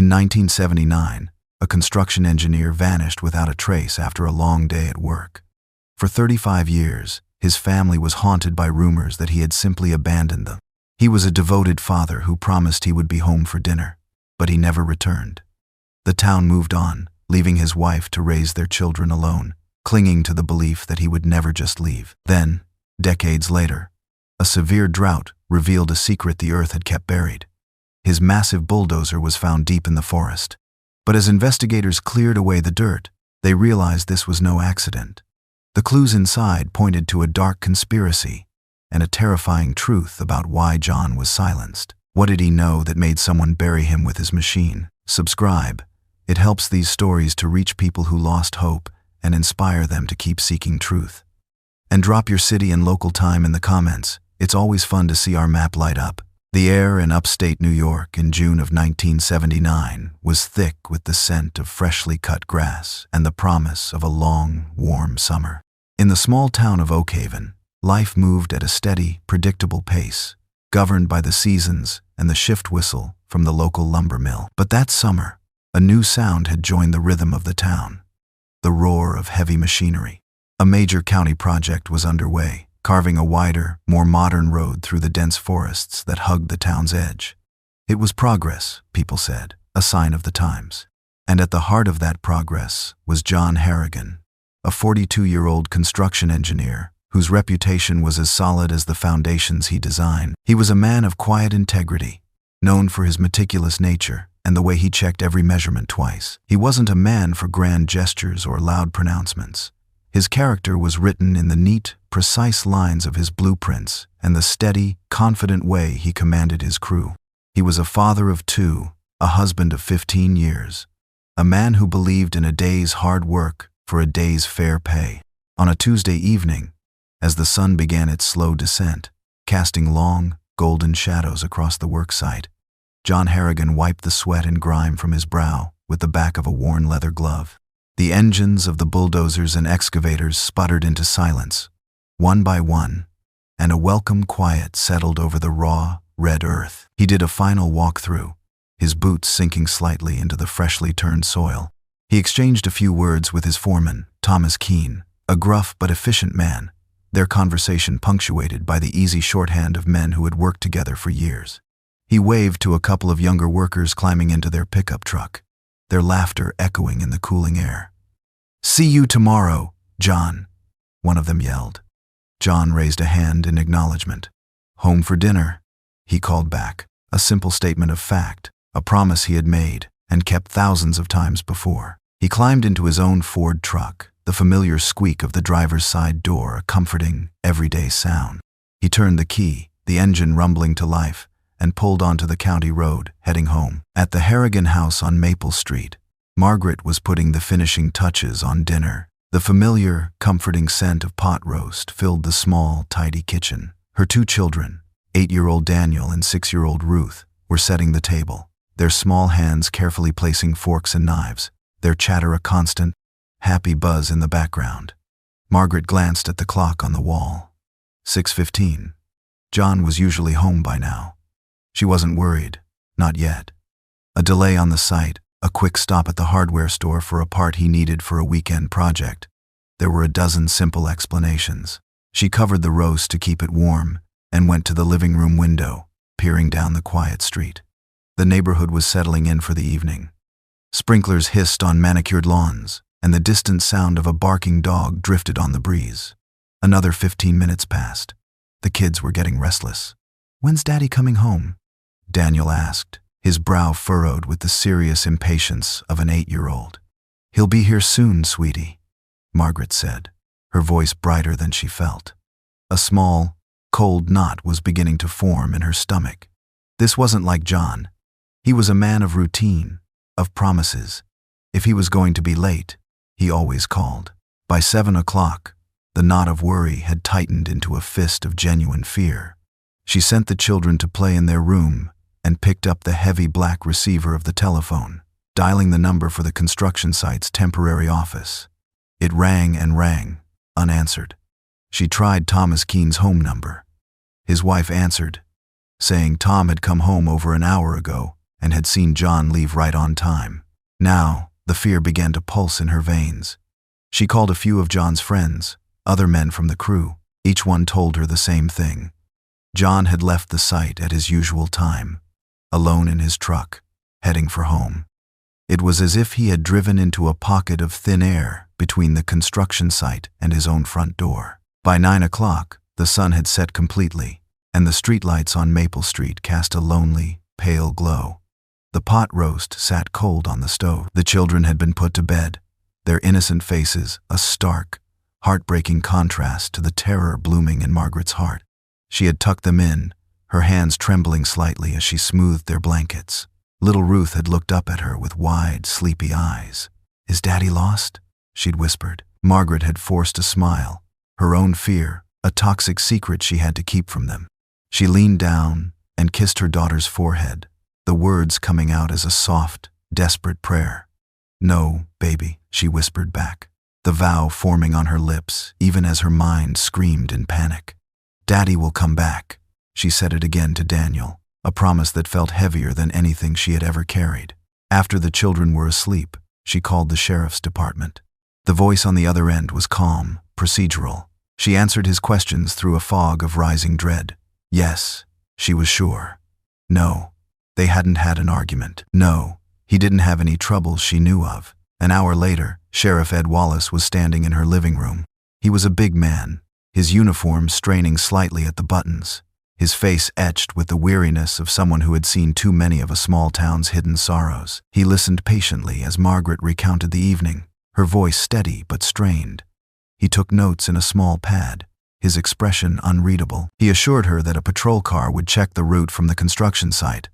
In 1979, a construction engineer vanished without a trace after a long day at work. For 35 years, his family was haunted by rumors that he had simply abandoned them. He was a devoted father who promised he would be home for dinner, but he never returned. The town moved on, leaving his wife to raise their children alone, clinging to the belief that he would never just leave. Then, decades later, a severe drought revealed a secret the earth had kept buried. His massive bulldozer was found deep in the forest. But as investigators cleared away the dirt, they realized this was no accident. The clues inside pointed to a dark conspiracy and a terrifying truth about why John was silenced. What did he know that made someone bury him with his machine? Subscribe. It helps these stories to reach people who lost hope and inspire them to keep seeking truth. And drop your city and local time in the comments. It's always fun to see our map light up. The air in upstate New York in June of 1979 was thick with the scent of freshly cut grass and the promise of a long, warm summer. In the small town of Oakhaven, life moved at a steady, predictable pace, governed by the seasons and the shift whistle from the local lumber mill. But that summer, a new sound had joined the rhythm of the town: the roar of heavy machinery. A major county project was underway, carving a wider, more modern road through the dense forests that hugged the town's edge. It was progress, people said, a sign of the times. And at the heart of that progress was John Harrigan, a 42-year-old construction engineer whose reputation was as solid as the foundations he designed. He was a man of quiet integrity, known for his meticulous nature and the way he checked every measurement twice. He wasn't a man for grand gestures or loud pronouncements. His character was written in the neat, precise lines of his blueprints and the steady, confident way he commanded his crew. He was a father of 2, a husband of 15 years, a man who believed in a day's hard work for a day's fair pay. On a Tuesday evening, as the sun began its slow descent, casting long, golden shadows across the work site, John Harrigan wiped the sweat and grime from his brow with the back of a worn leather glove. The engines of the bulldozers and excavators sputtered into silence, one by one, and a welcome quiet settled over the raw, red earth. He did a final walk-through, his boots sinking slightly into the freshly turned soil. He exchanged a few words with his foreman, Thomas Keene, a gruff but efficient man, their conversation punctuated by the easy shorthand of men who had worked together for years. He waved to a couple of younger workers climbing into their pickup truck, their laughter echoing in the cooling air. "See you tomorrow, John," one of them yelled. John raised a hand in acknowledgement. "Home for dinner," he called back, a simple statement of fact, a promise he had made and kept thousands of times before. He climbed into his own Ford truck, the familiar squeak of the driver's side door a comforting, everyday sound. He turned the key, the engine rumbling to life, and pulled onto the county road, heading home. At the Harrigan house on Maple Street, Margaret was putting the finishing touches on dinner. The familiar, comforting scent of pot roast filled the small, tidy kitchen. Her 2 children, 8-year-old Daniel and 6-year-old Ruth, were setting the table, their small hands carefully placing forks and knives, their chatter a constant, happy buzz in the background. Margaret glanced at the clock on the wall. 6:15. John was usually home by now. She wasn't worried, not yet. A delay on the site, a quick stop at the hardware store for a part he needed for a weekend project. There were a dozen simple explanations. She covered the roast to keep it warm and went to the living room window, peering down the quiet street. The neighborhood was settling in for the evening. Sprinklers hissed on manicured lawns, and the distant sound of a barking dog drifted on the breeze. Another 15 minutes passed. The kids were getting restless. "When's Daddy coming home?" Daniel asked, his brow furrowed with the serious impatience of an 8-year-old. "He'll be here soon, sweetie," Margaret said, her voice brighter than she felt. A small, cold knot was beginning to form in her stomach. This wasn't like John. He was a man of routine, of promises. If he was going to be late, he always called. By 7 o'clock, the knot of worry had tightened into a fist of genuine fear. She sent the children to play in their room and picked up the heavy black receiver of the telephone, dialing the number for the construction site's temporary office. It rang and rang, unanswered. She tried Thomas Keene's home number. His wife answered, saying Tom had come home over an hour ago and had seen John leave right on time. Now, the fear began to pulse in her veins. She called a few of John's friends, other men from the crew. Each one told her the same thing. John had left the site at his usual time, alone in his truck, heading for home. It was as if he had driven into a pocket of thin air between the construction site and his own front door. By 9 o'clock, the sun had set completely, and the streetlights on Maple Street cast a lonely, pale glow. The pot roast sat cold on the stove. The children had been put to bed, their innocent faces a stark, heartbreaking contrast to the terror blooming in Margaret's heart. She had tucked them in, her hands trembling slightly as she smoothed their blankets. Little Ruth had looked up at her with wide, sleepy eyes. "Is Daddy lost?" she'd whispered. Margaret had forced a smile, her own fear, a toxic secret she had to keep from them. She leaned down and kissed her daughter's forehead, the words coming out as a soft, desperate prayer. "No, baby," she whispered back, the vow forming on her lips even as her mind screamed in panic. "Daddy will come back," she said it again to Daniel, a promise that felt heavier than anything she had ever carried. After the children were asleep, she called the sheriff's department. The voice on the other end was calm, procedural. She answered his questions through a fog of rising dread. Yes, she was sure. No, they hadn't had an argument. No, he didn't have any troubles she knew of. An hour later, Sheriff Ed Wallace was standing in her living room. He was a big man, his uniform straining slightly at the buttons, his face etched with the weariness of someone who had seen too many of a small town's hidden sorrows. He listened patiently as Margaret recounted the evening, her voice steady but strained. He took notes in a small pad, his expression unreadable. He assured her that a patrol car would check the route from the construction site,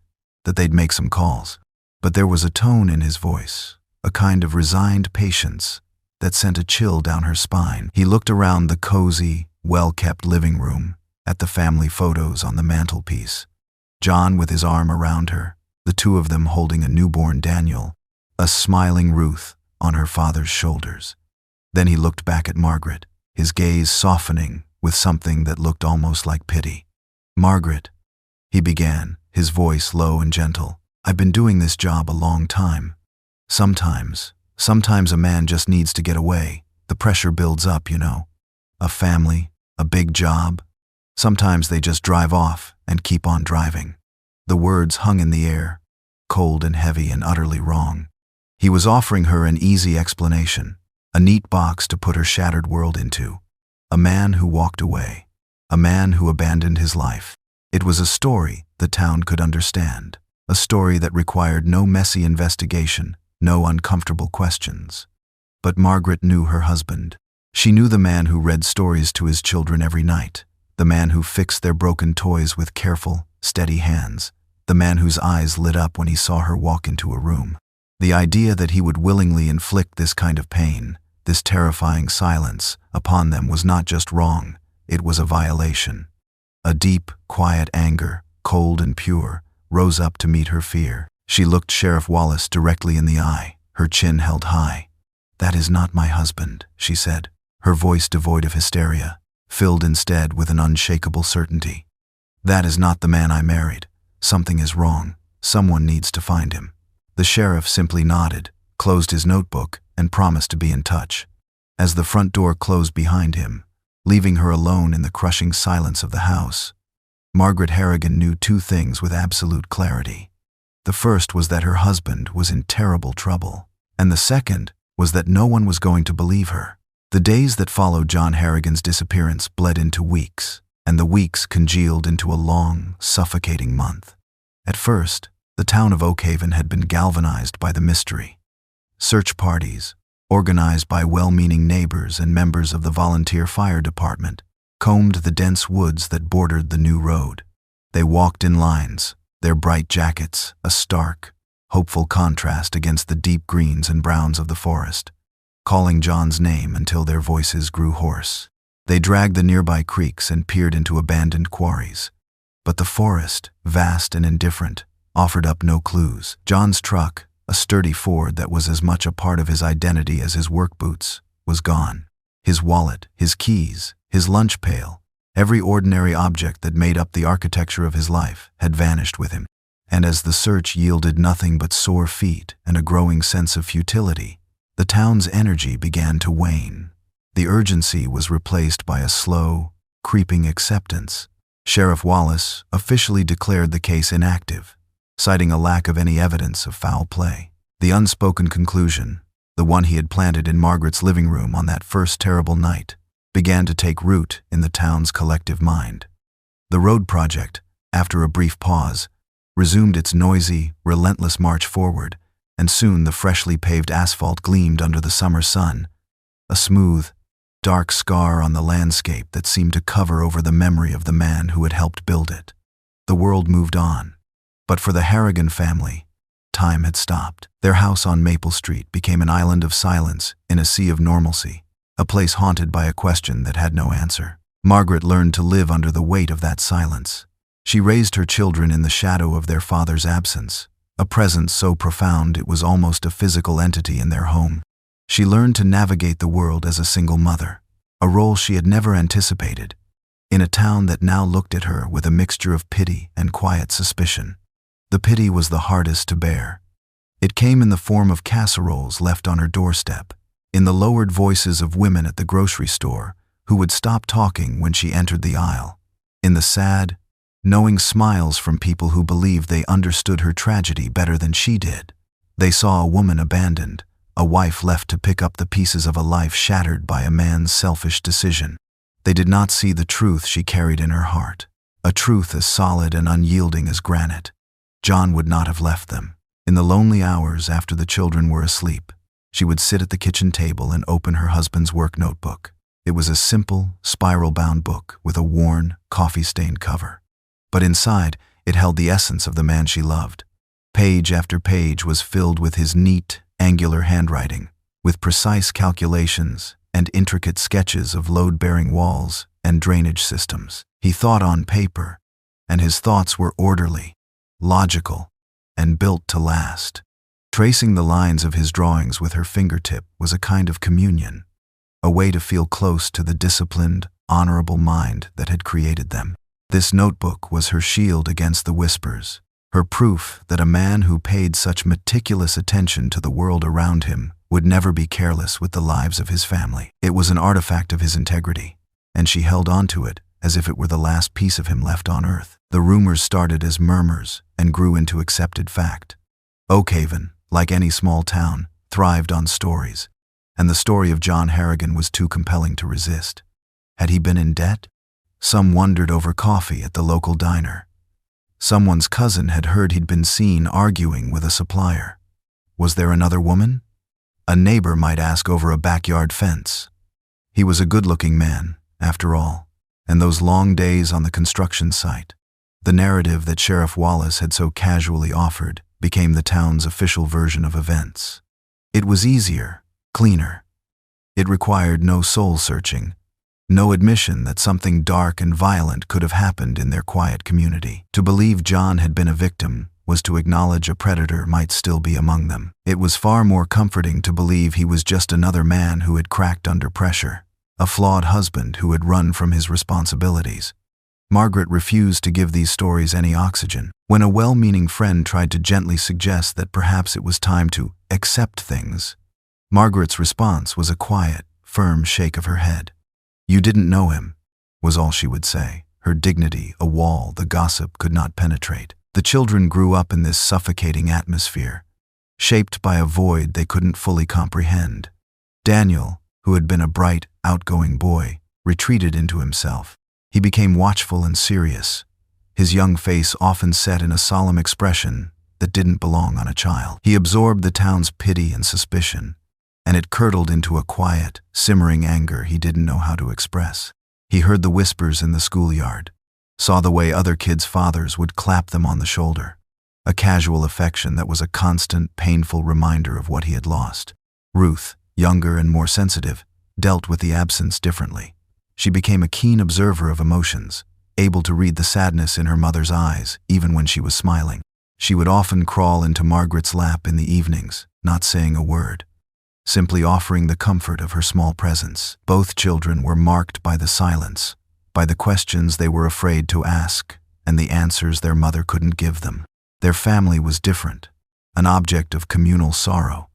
that they'd make some calls. But there was a tone in his voice, a kind of resigned patience that sent a chill down her spine. He looked around the cozy, well-kept living room, at the family photos on the mantelpiece. John with his arm around her, the two of them holding a newborn Daniel, a smiling Ruth on her father's shoulders. Then he looked back at Margaret, his gaze softening with something that looked almost like pity. "Margaret," he began, his voice low and gentle, "I've been doing this job a long time. Sometimes a man just needs to get away. The pressure builds up, you know. A family, a big job. Sometimes they just drive off and keep on driving." The words hung in the air, cold and heavy and utterly wrong. He was offering her an easy explanation, a neat box to put her shattered world into. A man who walked away, a man who abandoned his life. It was a story the town could understand, a story that required no messy investigation, no uncomfortable questions. But Margaret knew her husband. She knew the man who read stories to his children every night, the man who fixed their broken toys with careful, steady hands, the man whose eyes lit up when he saw her walk into a room. The idea that he would willingly inflict this kind of pain, this terrifying silence, upon them was not just wrong, it was a violation. A deep, quiet anger, cold and pure, rose up to meet her fear. She looked Sheriff Wallace directly in the eye, her chin held high. "That is not my husband," she said, her voice devoid of hysteria, filled instead with an unshakable certainty. "That is not the man I married. Something is wrong. Someone needs to find him." The sheriff simply nodded, closed his notebook, and promised to be in touch. As the front door closed behind him, leaving her alone in the crushing silence of the house, Margaret Harrigan knew two things with absolute clarity. The first was that her husband was in terrible trouble, and the second was that no one was going to believe her. The days that followed John Harrigan's disappearance bled into weeks, and the weeks congealed into a long, suffocating month. At first, the town of Oakhaven had been galvanized by the mystery. Search parties, organized by well-meaning neighbors and members of the volunteer fire department, combed the dense woods that bordered the new road. They walked in lines, their bright jackets a stark, hopeful contrast against the deep greens and browns of the forest, calling John's name until their voices grew hoarse. They dragged the nearby creeks and peered into abandoned quarries. But the forest, vast and indifferent, offered up no clues. John's truck, a sturdy Ford that was as much a part of his identity as his work boots, was gone. His wallet, his keys, his lunch pail, every ordinary object that made up the architecture of his life had vanished with him. And as the search yielded nothing but sore feet and a growing sense of futility, the town's energy began to wane. The urgency was replaced by a slow, creeping acceptance. Sheriff Wallace officially declared the case inactive, citing a lack of any evidence of foul play. The unspoken conclusion, the one he had planted in Margaret's living room on that first terrible night, began to take root in the town's collective mind. The road project, after a brief pause, resumed its noisy, relentless march forward, and soon the freshly paved asphalt gleamed under the summer sun, a smooth, dark scar on the landscape that seemed to cover over the memory of the man who had helped build it. The world moved on, but for the Harrigan family, time had stopped. Their house on Maple Street became an island of silence in a sea of normalcy, a place haunted by a question that had no answer. Margaret learned to live under the weight of that silence. She raised her children in the shadow of their father's absence, a presence so profound it was almost a physical entity in their home. She learned to navigate the world as a single mother, a role she had never anticipated, in a town that now looked at her with a mixture of pity and quiet suspicion. The pity was the hardest to bear. It came in the form of casseroles left on her doorstep, in the lowered voices of women at the grocery store who would stop talking when she entered the aisle, in the sad, knowing smiles from people who believed they understood her tragedy better than she did. They saw a woman abandoned, a wife left to pick up the pieces of a life shattered by a man's selfish decision. They did not see the truth she carried in her heart, a truth as solid and unyielding as granite. John would not have left them. In the lonely hours after the children were asleep, she would sit at the kitchen table and open her husband's work notebook. It was a simple, spiral-bound book with a worn, coffee-stained cover. But inside, it held the essence of the man she loved. Page after page was filled with his neat, angular handwriting, with precise calculations and intricate sketches of load-bearing walls and drainage systems. He thought on paper, and his thoughts were orderly, logical, and built to last. Tracing the lines of his drawings with her fingertip was a kind of communion, a way to feel close to the disciplined, honorable mind that had created them. This notebook was her shield against the whispers, her proof that a man who paid such meticulous attention to the world around him would never be careless with the lives of his family. It was an artifact of his integrity, and she held on to it as if it were the last piece of him left on earth. The rumors started as murmurs and grew into accepted fact. Oakhaven, like any small town, thrived on stories, and the story of John Harrigan was too compelling to resist. Had he been in debt? Some wondered over coffee at the local diner. Someone's cousin had heard he'd been seen arguing with a supplier. Was there another woman? A neighbor might ask over a backyard fence. He was a good-looking man, after all, and those long days on the construction site, the narrative that Sheriff Wallace had so casually offered, became the town's official version of events. It was easier, cleaner. It required no soul-searching, no admission that something dark and violent could have happened in their quiet community. To believe John had been a victim was to acknowledge a predator might still be among them. It was far more comforting to believe he was just another man who had cracked under pressure, a flawed husband who had run from his responsibilities. Margaret refused to give these stories any oxygen. When a well-meaning friend tried to gently suggest that perhaps it was time to accept things, Margaret's response was a quiet, firm shake of her head. "You didn't know him," was all she would say, her dignity a wall the gossip could not penetrate. The children grew up in this suffocating atmosphere, shaped by a void they couldn't fully comprehend. Daniel, who had been a bright, outgoing boy, retreated into himself. He became watchful and serious, his young face often set in a solemn expression that didn't belong on a child. He absorbed the town's pity and suspicion, and it curdled into a quiet, simmering anger he didn't know how to express. He heard the whispers in the schoolyard, saw the way other kids' fathers would clap them on the shoulder, a casual affection that was a constant, painful reminder of what he had lost. Ruth, younger and more sensitive, dealt with the absence differently. She became a keen observer of emotions, able to read the sadness in her mother's eyes, even when she was smiling. She would often crawl into Margaret's lap in the evenings, not saying a word, simply offering the comfort of her small presence. Both children were marked by the silence, by the questions they were afraid to ask, and the answers their mother couldn't give them. Their family was different, an object of communal sorrow,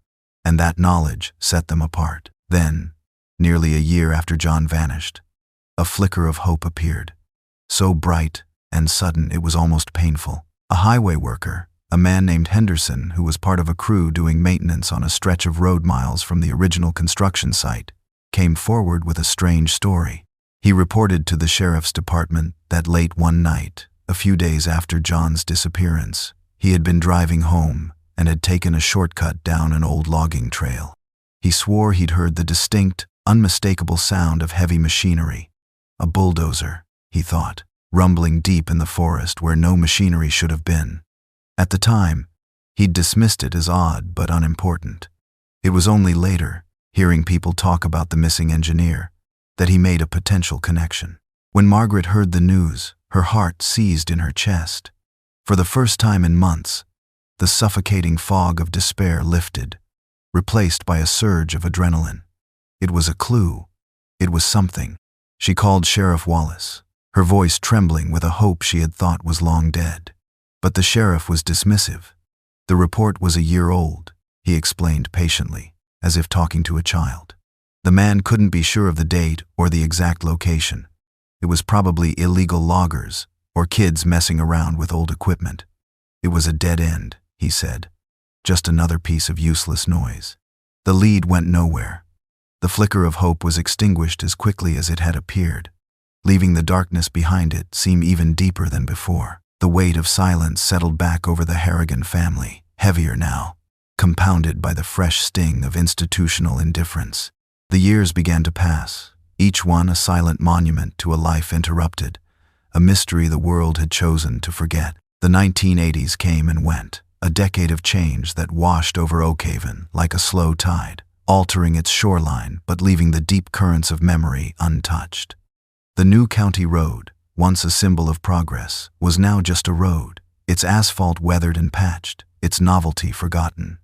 and that knowledge set them apart. Then, nearly a year after John vanished, a flicker of hope appeared, so bright and sudden it was almost painful. A highway worker, a man named Henderson, who was part of a crew doing maintenance on a stretch of road miles from the original construction site, came forward with a strange story. He reported to the sheriff's department that late one night, a few days after John's disappearance, he had been driving home and had taken a shortcut down an old logging trail. He swore he'd heard the distinct, unmistakable sound of heavy machinery. A bulldozer, he thought, rumbling deep in the forest where no machinery should have been. At the time, he'd dismissed it as odd but unimportant. It was only later, hearing people talk about the missing engineer, that he made a potential connection. When Margaret heard the news, her heart seized in her chest. For the first time in months, the suffocating fog of despair lifted, replaced by a surge of adrenaline. It was a clue. It was something. She called Sheriff Wallace, her voice trembling with a hope she had thought was long dead. But the sheriff was dismissive. The report was a year old, he explained patiently, as if talking to a child. The man couldn't be sure of the date or the exact location. It was probably illegal loggers or kids messing around with old equipment. It was a dead end, he said. Just another piece of useless noise. The lead went nowhere. The flicker of hope was extinguished as quickly as it had appeared, leaving the darkness behind it seem even deeper than before. The weight of silence settled back over the Harrigan family, heavier now, compounded by the fresh sting of institutional indifference. The years began to pass, each one a silent monument to a life interrupted, a mystery the world had chosen to forget. The 1980s came and went, a decade of change that washed over Oakhaven like a slow tide, altering its shoreline but leaving the deep currents of memory untouched. The new county road, once a symbol of progress, was now just a road, its asphalt weathered and patched, its novelty forgotten.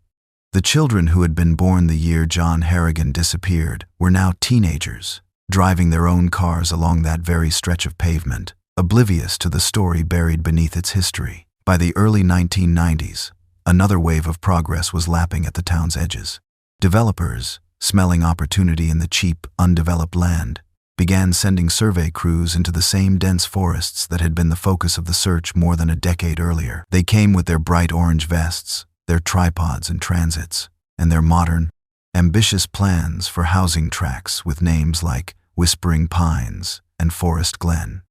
The children who had been born the year John Harrigan disappeared were now teenagers, driving their own cars along that very stretch of pavement, oblivious to the story buried beneath its history. By the early 1990s, another wave of progress was lapping at the town's edges. Developers, smelling opportunity in the cheap, undeveloped land, began sending survey crews into the same dense forests that had been the focus of the search more than a decade earlier. They came with their bright orange vests, their tripods and transits, and their modern, ambitious plans for housing tracts with names like Whispering Pines and Forest Glen.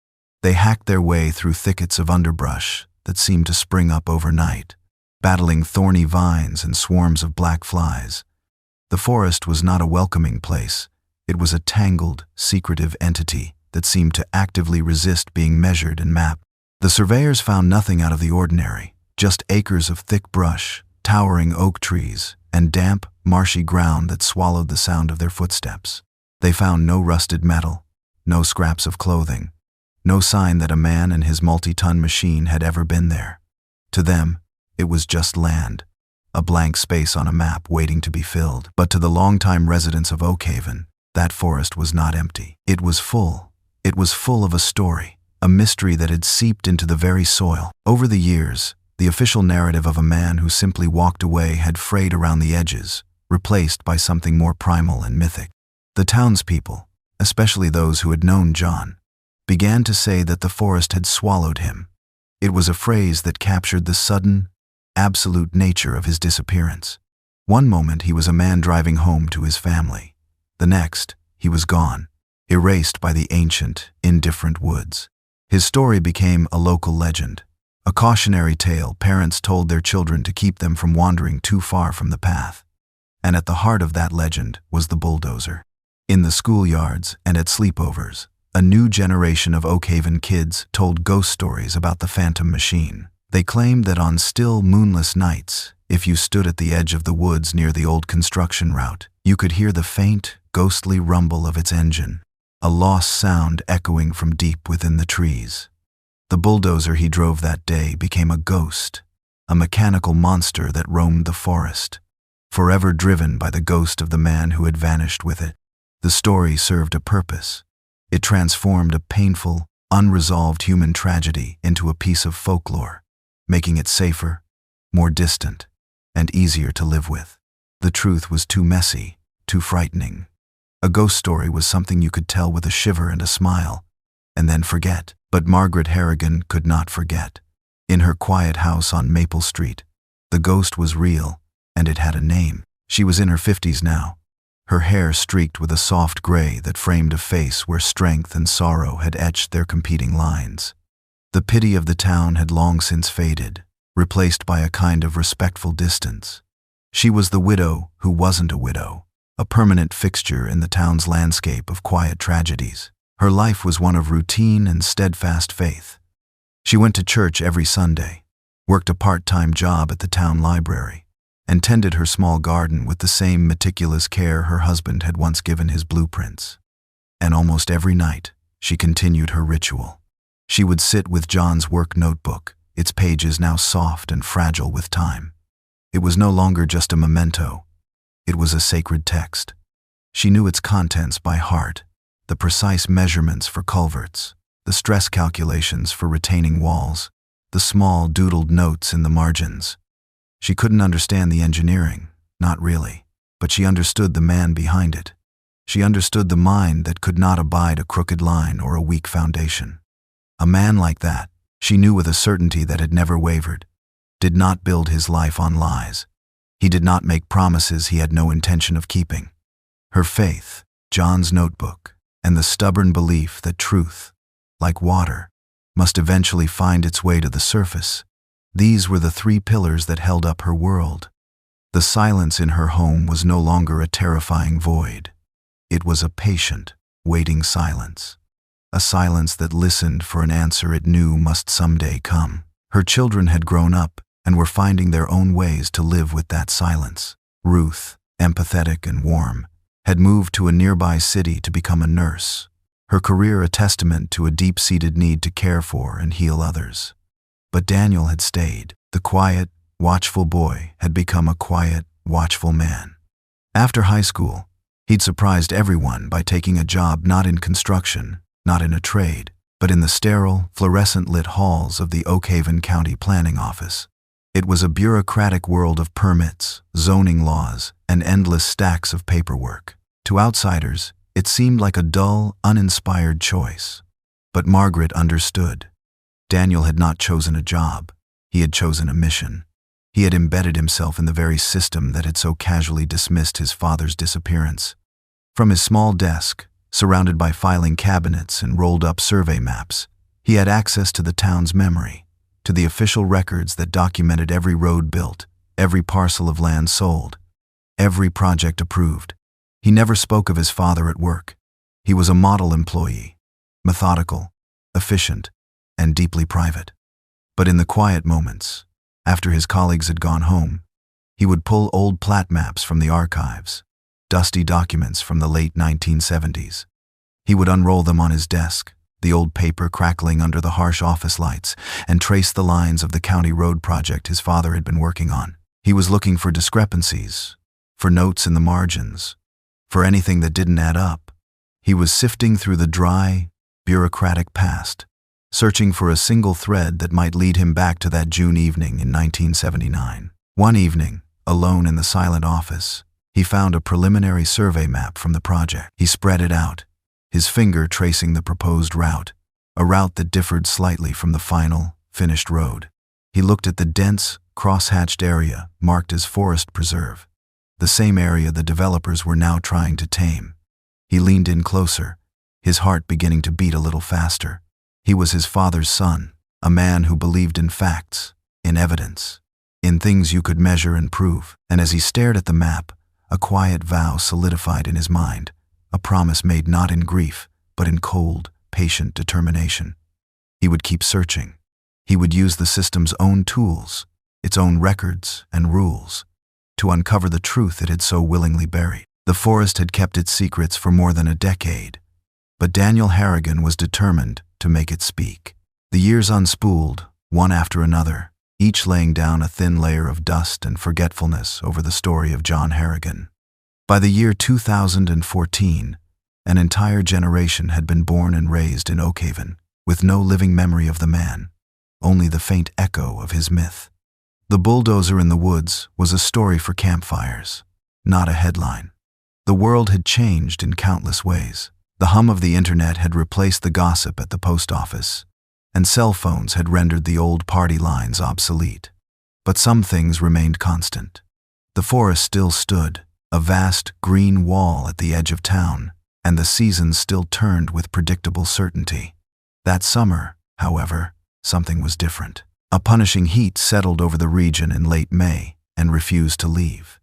They hacked their way through thickets of underbrush that seemed to spring up overnight, battling thorny vines and swarms of black flies. The forest was not a welcoming place. It was a tangled, secretive entity that seemed to actively resist being measured and mapped. The surveyors found nothing out of the ordinary, just acres of thick brush, towering oak trees, and damp, marshy ground that swallowed the sound of their footsteps. They found no rusted metal, no scraps of clothing, no sign that a man and his multi-ton machine had ever been there. To them, it was just land, a blank space on a map waiting to be filled. But to the longtime residents of Oakhaven, that forest was not empty. It was full. It was full of a story, a mystery that had seeped into the very soil. Over the years, the official narrative of a man who simply walked away had frayed around the edges, replaced by something more primal and mythic. The townspeople, especially those who had known John, began to say that the forest had swallowed him. It was a phrase that captured the sudden, absolute nature of his disappearance. One moment he was a man driving home to his family. The next, he was gone, erased by the ancient, indifferent woods. His story became a local legend, a cautionary tale parents told their children to keep them from wandering too far from the path. And at the heart of that legend was the bulldozer. In the schoolyards and at sleepovers, a new generation of Oakhaven kids told ghost stories about the phantom machine. They claimed that on still, moonless nights, if you stood at the edge of the woods near the old construction route, you could hear the faint, ghostly rumble of its engine, a lost sound echoing from deep within the trees. The bulldozer he drove that day became a ghost, a mechanical monster that roamed the forest, forever driven by the ghost of the man who had vanished with it. The story served a purpose. It transformed a painful, unresolved human tragedy into a piece of folklore, making it safer, more distant, and easier to live with. The truth was too messy, too frightening. A ghost story was something you could tell with a shiver and a smile, and then forget. But Margaret Harrigan could not forget. In her quiet house on Maple Street, the ghost was real, and it had a name. She was in her 50s now, her hair streaked with a soft gray that framed a face where strength and sorrow had etched their competing lines. The pity of the town had long since faded, replaced by a kind of respectful distance. She was the widow who wasn't a widow, a permanent fixture in the town's landscape of quiet tragedies. Her life was one of routine and steadfast faith. She went to church every Sunday, worked a part-time job at the town library, and tended her small garden with the same meticulous care her husband had once given his blueprints. And almost every night, she continued her ritual. She would sit with John's work notebook, its pages now soft and fragile with time. It was no longer just a memento. It was a sacred text. She knew its contents by heart, the precise measurements for culverts, the stress calculations for retaining walls, the small doodled notes in the margins. She couldn't understand the engineering, not really, but she understood the man behind it. She understood the mind that could not abide a crooked line or a weak foundation. A man like that, she knew with a certainty that had never wavered, did not build his life on lies. He did not make promises he had no intention of keeping. Her faith, John's notebook, and the stubborn belief that truth, like water, must eventually find its way to the surface. These were the three pillars that held up her world. The silence in her home was no longer a terrifying void. It was a patient, waiting silence. A silence that listened for an answer it knew must someday come. Her children had grown up and were finding their own ways to live with that silence. Ruth, empathetic and warm, had moved to a nearby city to become a nurse, her career a testament to a deep-seated need to care for and heal others. But Daniel had stayed. The quiet, watchful boy had become a quiet, watchful man. After high school, he'd surprised everyone by taking a job not in construction, not in a trade, but in the sterile, fluorescent-lit halls of the Oakhaven County Planning Office. It was a bureaucratic world of permits, zoning laws, and endless stacks of paperwork. To outsiders, it seemed like a dull, uninspired choice. But Margaret understood. Daniel had not chosen a job. He had chosen a mission. He had embedded himself in the very system that had so casually dismissed his father's disappearance. From his small desk, surrounded by filing cabinets and rolled-up survey maps, he had access to the town's memory, to the official records that documented every road built, every parcel of land sold, every project approved. He never spoke of his father at work. He was a model employee, methodical, efficient, and deeply private. But in the quiet moments, after his colleagues had gone home, he would pull old plat maps from the archives, dusty documents from the late 1970s. He would unroll them on his desk, the old paper crackling under the harsh office lights, and trace the lines of the county road project his father had been working on. He was looking for discrepancies, for notes in the margins, for anything that didn't add up. He was sifting through the dry, bureaucratic past, searching for a single thread that might lead him back to that June evening in 1979. One evening, alone in the silent office, he found a preliminary survey map from the project. He spread it out, his finger tracing the proposed route, a route that differed slightly from the final, finished road. He looked at the dense, cross-hatched area marked as Forest Preserve, the same area the developers were now trying to tame. He leaned in closer, his heart beginning to beat a little faster. He was his father's son, a man who believed in facts, in evidence, in things you could measure and prove. And as he stared at the map, a quiet vow solidified in his mind, a promise made not in grief, but in cold, patient determination. He would keep searching. He would use the system's own tools, its own records and rules, to uncover the truth it had so willingly buried. The forest had kept its secrets for more than a decade, but Daniel Harrigan was determined to make it speak. The years unspooled, one after another, each laying down a thin layer of dust and forgetfulness over the story of John Harrigan. By the year 2014, an entire generation had been born and raised in Oakhaven, with no living memory of the man, only the faint echo of his myth. The Bulldozer in the Woods was a story for campfires, not a headline. The world had changed in countless ways. The hum of the internet had replaced the gossip at the post office, and cell phones had rendered the old party lines obsolete. But some things remained constant. The forest still stood, a vast green wall at the edge of town, and the seasons still turned with predictable certainty. That summer, however, something was different. A punishing heat settled over the region in late May and refused to leave.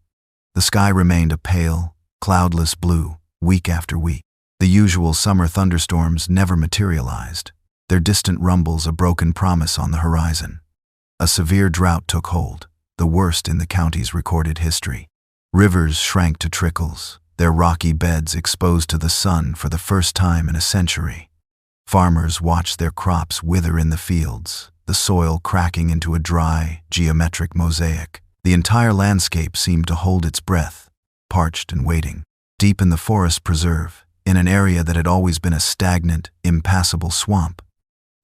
The sky remained a pale, cloudless blue, week after week. The usual summer thunderstorms never materialized, their distant rumbles a broken promise on the horizon. A severe drought took hold, the worst in the county's recorded history. Rivers shrank to trickles, their rocky beds exposed to the sun for the first time in a century. Farmers watched their crops wither in the fields, the soil cracking into a dry, geometric mosaic. The entire landscape seemed to hold its breath, parched and waiting. Deep in the forest preserve, in an area that had always been a stagnant, impassable swamp,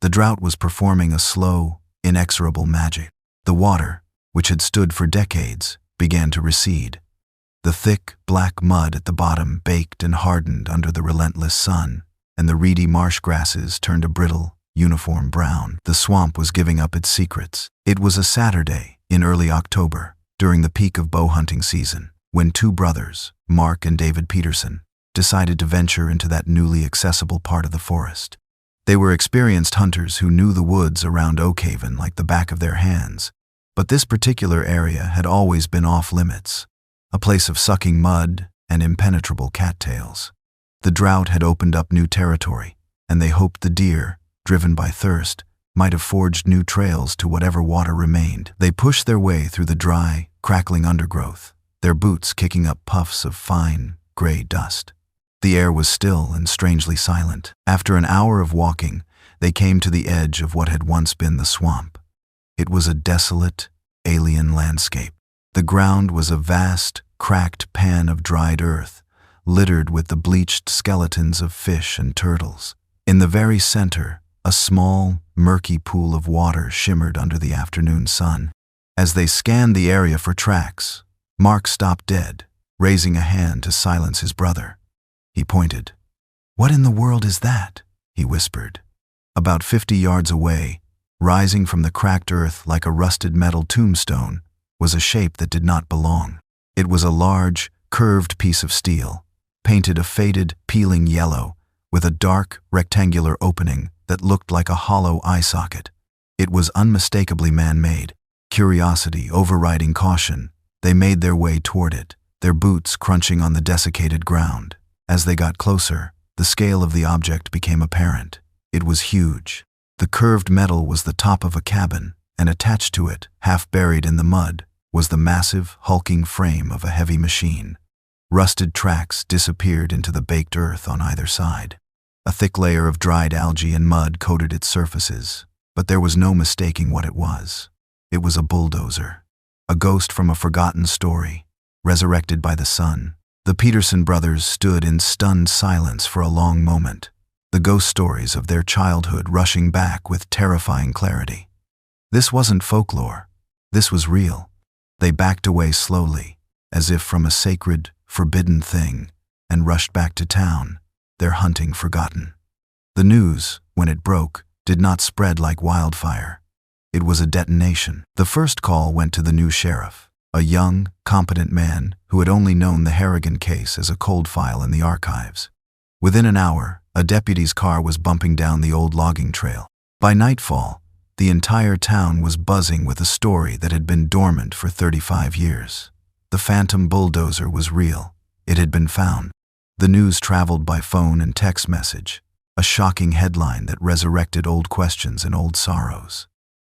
the drought was performing a slow, inexorable magic. The water, which had stood for decades, began to recede. The thick, black mud at the bottom baked and hardened under the relentless sun, and the reedy marsh grasses turned a brittle, uniform brown. The swamp was giving up its secrets. It was a Saturday, in early October, during the peak of bow hunting season, when two brothers, Mark and David Peterson, decided to venture into that newly accessible part of the forest. They were experienced hunters who knew the woods around Oakhaven like the back of their hands, but this particular area had always been off-limits, a place of sucking mud and impenetrable cattails. The drought had opened up new territory, and they hoped the deer, driven by thirst, might have forged new trails to whatever water remained. They pushed their way through the dry, crackling undergrowth, their boots kicking up puffs of fine, gray dust. The air was still and strangely silent. After an hour of walking, they came to the edge of what had once been the swamp. It was a desolate, alien landscape. The ground was a vast, cracked pan of dried earth, littered with the bleached skeletons of fish and turtles. In the very center, a small, murky pool of water shimmered under the afternoon sun. As they scanned the area for tracks, Mark stopped dead, raising a hand to silence his brother. He pointed. "What in the world is that?" he whispered. About 50 yards away, rising from the cracked earth like a rusted metal tombstone, was a shape that did not belong. It was a large, curved piece of steel, painted a faded, peeling yellow, with a dark, rectangular opening that looked like a hollow eye socket. It was unmistakably man-made. Curiosity overriding caution, they made their way toward it, their boots crunching on the desiccated ground. As they got closer, the scale of the object became apparent. It was huge. The curved metal was the top of a cabin, and attached to it, half buried in the mud, was the massive, hulking frame of a heavy machine. Rusted tracks disappeared into the baked earth on either side. A thick layer of dried algae and mud coated its surfaces, but there was no mistaking what it was. It was a bulldozer, a ghost from a forgotten story, resurrected by the sun. The Peterson brothers stood in stunned silence for a long moment, the ghost stories of their childhood rushing back with terrifying clarity. This wasn't folklore. This was real. They backed away slowly, as if from a sacred, forbidden thing, and rushed back to town, their hunting forgotten. The news, when it broke, did not spread like wildfire. It was a detonation. The first call went to the new sheriff, a young, competent man who had only known the Harrigan case as a cold file in the archives. Within an hour, a deputy's car was bumping down the old logging trail. By nightfall, the entire town was buzzing with a story that had been dormant for 35 years. The phantom bulldozer was real. It had been found. The news traveled by phone and text message, a shocking headline that resurrected old questions and old sorrows.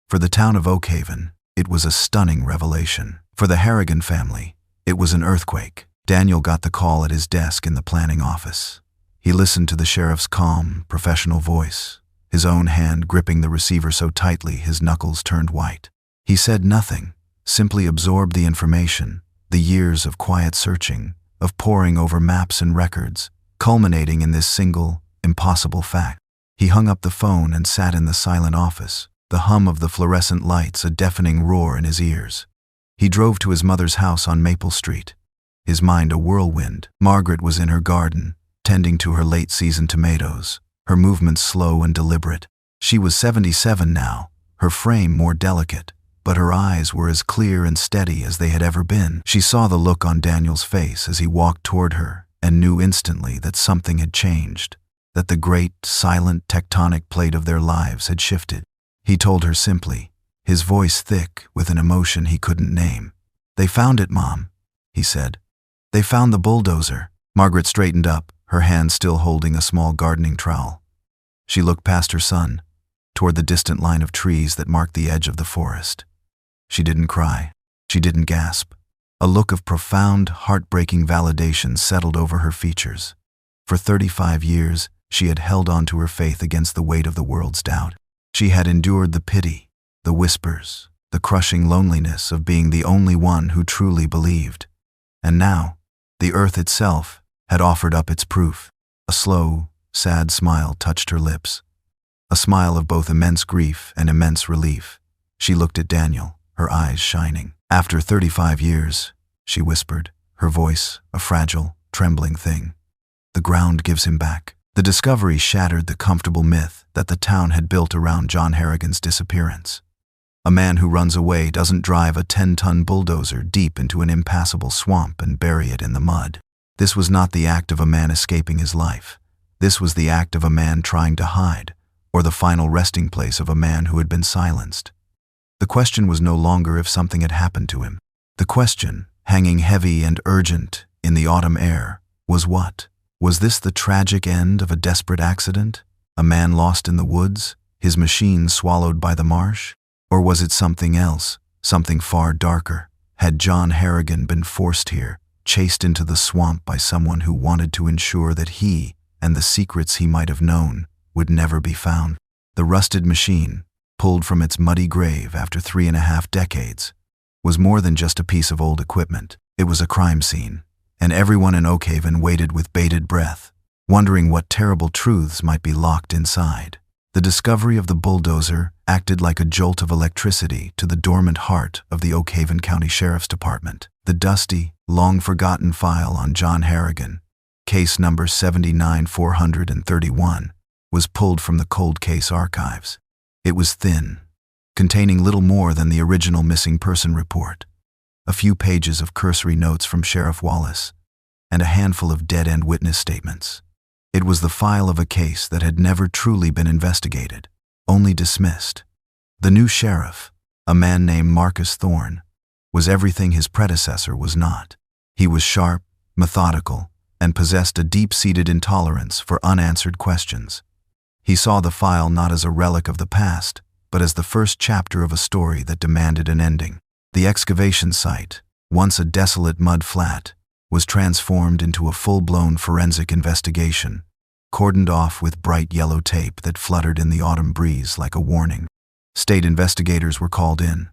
For the town of Oakhaven, it was a stunning revelation. For the Harrigan family, it was an earthquake. Daniel got the call at his desk in the planning office. He listened to the sheriff's calm, professional voice, his own hand gripping the receiver so tightly his knuckles turned white. He said nothing, simply absorbed the information, the years of quiet searching, of poring over maps and records, culminating in this single, impossible fact. He hung up the phone and sat in the silent office, the hum of the fluorescent lights a deafening roar in his ears. He drove to his mother's house on Maple Street, his mind a whirlwind. Margaret was in her garden, tending to her late-season tomatoes, her movements slow and deliberate. She was 77 now, her frame more delicate, but her eyes were as clear and steady as they had ever been. She saw the look on Daniel's face as he walked toward her and knew instantly that something had changed, that the great, silent tectonic plate of their lives had shifted. He told her simply, his voice thick with an emotion he couldn't name. "They found it, Mom," he said. "They found the bulldozer." Margaret straightened up, her hand still holding a small gardening trowel. She looked past her son, toward the distant line of trees that marked the edge of the forest. She didn't cry. She didn't gasp. A look of profound, heartbreaking validation settled over her features. For 35 years, she had held on to her faith against the weight of the world's doubt. She had endured the pity, the whispers, the crushing loneliness of being the only one who truly believed. And now, the earth itself had offered up its proof. A slow, sad smile touched her lips. A smile of both immense grief and immense relief. She looked at Daniel, her eyes shining. "After 35 years, she whispered, her voice a fragile, trembling thing. "The ground gives him back." The discovery shattered the comfortable myth that the town had built around John Harrigan's disappearance. A man who runs away doesn't drive a 10-ton bulldozer deep into an impassable swamp and bury it in the mud. This was not the act of a man escaping his life. This was the act of a man trying to hide, or the final resting place of a man who had been silenced. The question was no longer if something had happened to him. The question, hanging heavy and urgent in the autumn air, was what? Was this the tragic end of a desperate accident? A man lost in the woods, his machine swallowed by the marsh? Or was it something else, something far darker? Had John Harrigan been forced here, chased into the swamp by someone who wanted to ensure that he, and the secrets he might have known, would never be found? The rusted machine, pulled from its muddy grave after 3.5 decades, was more than just a piece of old equipment. It was a crime scene, and everyone in Oakhaven waited with bated breath, wondering what terrible truths might be locked inside. The discovery of the bulldozer acted like a jolt of electricity to the dormant heart of the Oakhaven County Sheriff's Department. The dusty, long-forgotten file on John Harrigan, case number 79431, was pulled from the cold case archives. It was thin, containing little more than the original missing person report, a few pages of cursory notes from Sheriff Wallace, and a handful of dead-end witness statements. It was the file of a case that had never truly been investigated, only dismissed. The new sheriff, a man named Marcus Thorne, was everything his predecessor was not. He was sharp, methodical, and possessed a deep-seated intolerance for unanswered questions. He saw the file not as a relic of the past, but as the first chapter of a story that demanded an ending. The excavation site, once a desolate mud flat, was transformed into a full-blown forensic investigation, cordoned off with bright yellow tape that fluttered in the autumn breeze like a warning. State investigators were called in,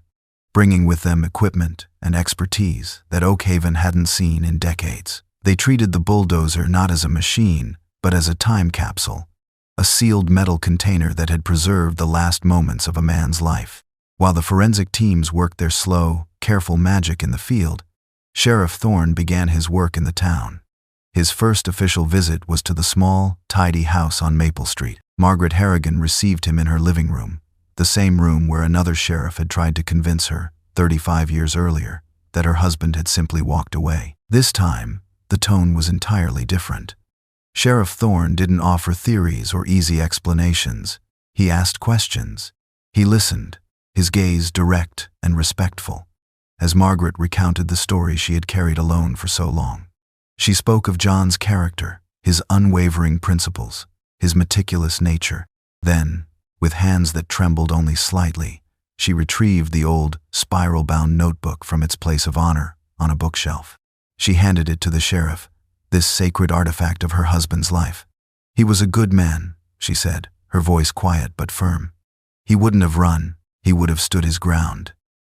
bringing with them equipment and expertise that Oakhaven hadn't seen in decades. They treated the bulldozer not as a machine, but as a time capsule, a sealed metal container that had preserved the last moments of a man's life. While the forensic teams worked their slow, careful magic in the field, Sheriff Thorne began his work in the town. His first official visit was to the small, tidy house on Maple Street. Margaret Harrigan received him in her living room, the same room where another sheriff had tried to convince her, 35 years earlier, that her husband had simply walked away. This time, the tone was entirely different. Sheriff Thorne didn't offer theories or easy explanations. He asked questions. He listened, his gaze direct and respectful, as Margaret recounted the story she had carried alone for so long. She spoke of John's character, his unwavering principles, his meticulous nature. Then, with hands that trembled only slightly, she retrieved the old, spiral-bound notebook from its place of honor on a bookshelf. She handed it to the sheriff, this sacred artifact of her husband's life. "He was a good man," she said, her voice quiet but firm. "He wouldn't have run, he would have stood his ground."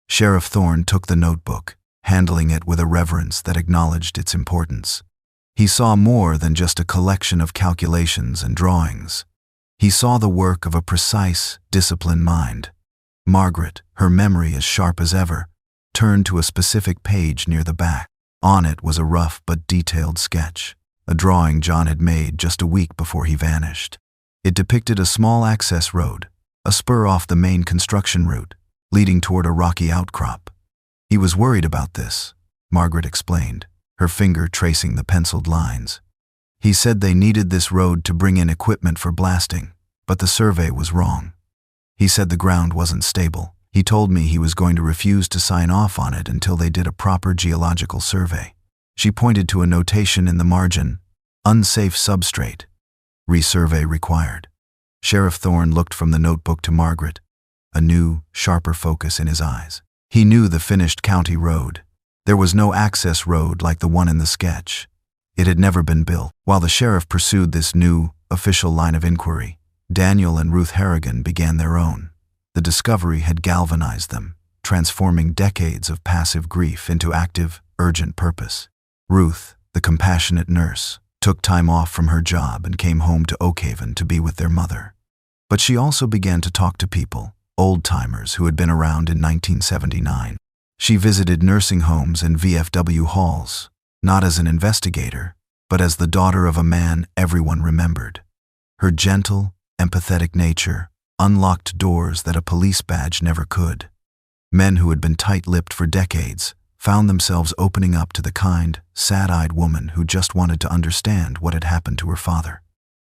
Sheriff Thorne took the notebook, handling it with a reverence that acknowledged its importance. He saw more than just a collection of calculations and drawings. He saw the work of a precise, disciplined mind. Margaret, her memory as sharp as ever, turned to a specific page near the back. On it was a rough but detailed sketch, a drawing John had made just a week before he vanished. It depicted a small access road, a spur off the main construction route, leading toward a rocky outcrop. He was worried about this, Margaret explained, her finger tracing the penciled lines. He said they needed this road to bring in equipment for blasting, but the survey was wrong. He said the ground wasn't stable. He told me he was going to refuse to sign off on it until they did a proper geological survey. She pointed to a notation in the margin, unsafe substrate, resurvey required. Sheriff Thorne looked from the notebook to Margaret, a new, sharper focus in his eyes. He knew the finished county road. There was no access road like the one in the sketch. It had never been built. While the sheriff pursued this new, official line of inquiry, Daniel and Ruth Harrigan began their own. The discovery had galvanized them, transforming decades of passive grief into active, urgent purpose. Ruth, the compassionate nurse, took time off from her job and came home to Oakhaven to be with their mother. But she also began to talk to people, old-timers who had been around in 1979. She visited nursing homes and VFW halls, not as an investigator, but as the daughter of a man everyone remembered. Her gentle, empathetic nature unlocked doors that a police badge never could. Men who had been tight-lipped for decades found themselves opening up to the kind, sad-eyed woman who just wanted to understand what had happened to her father.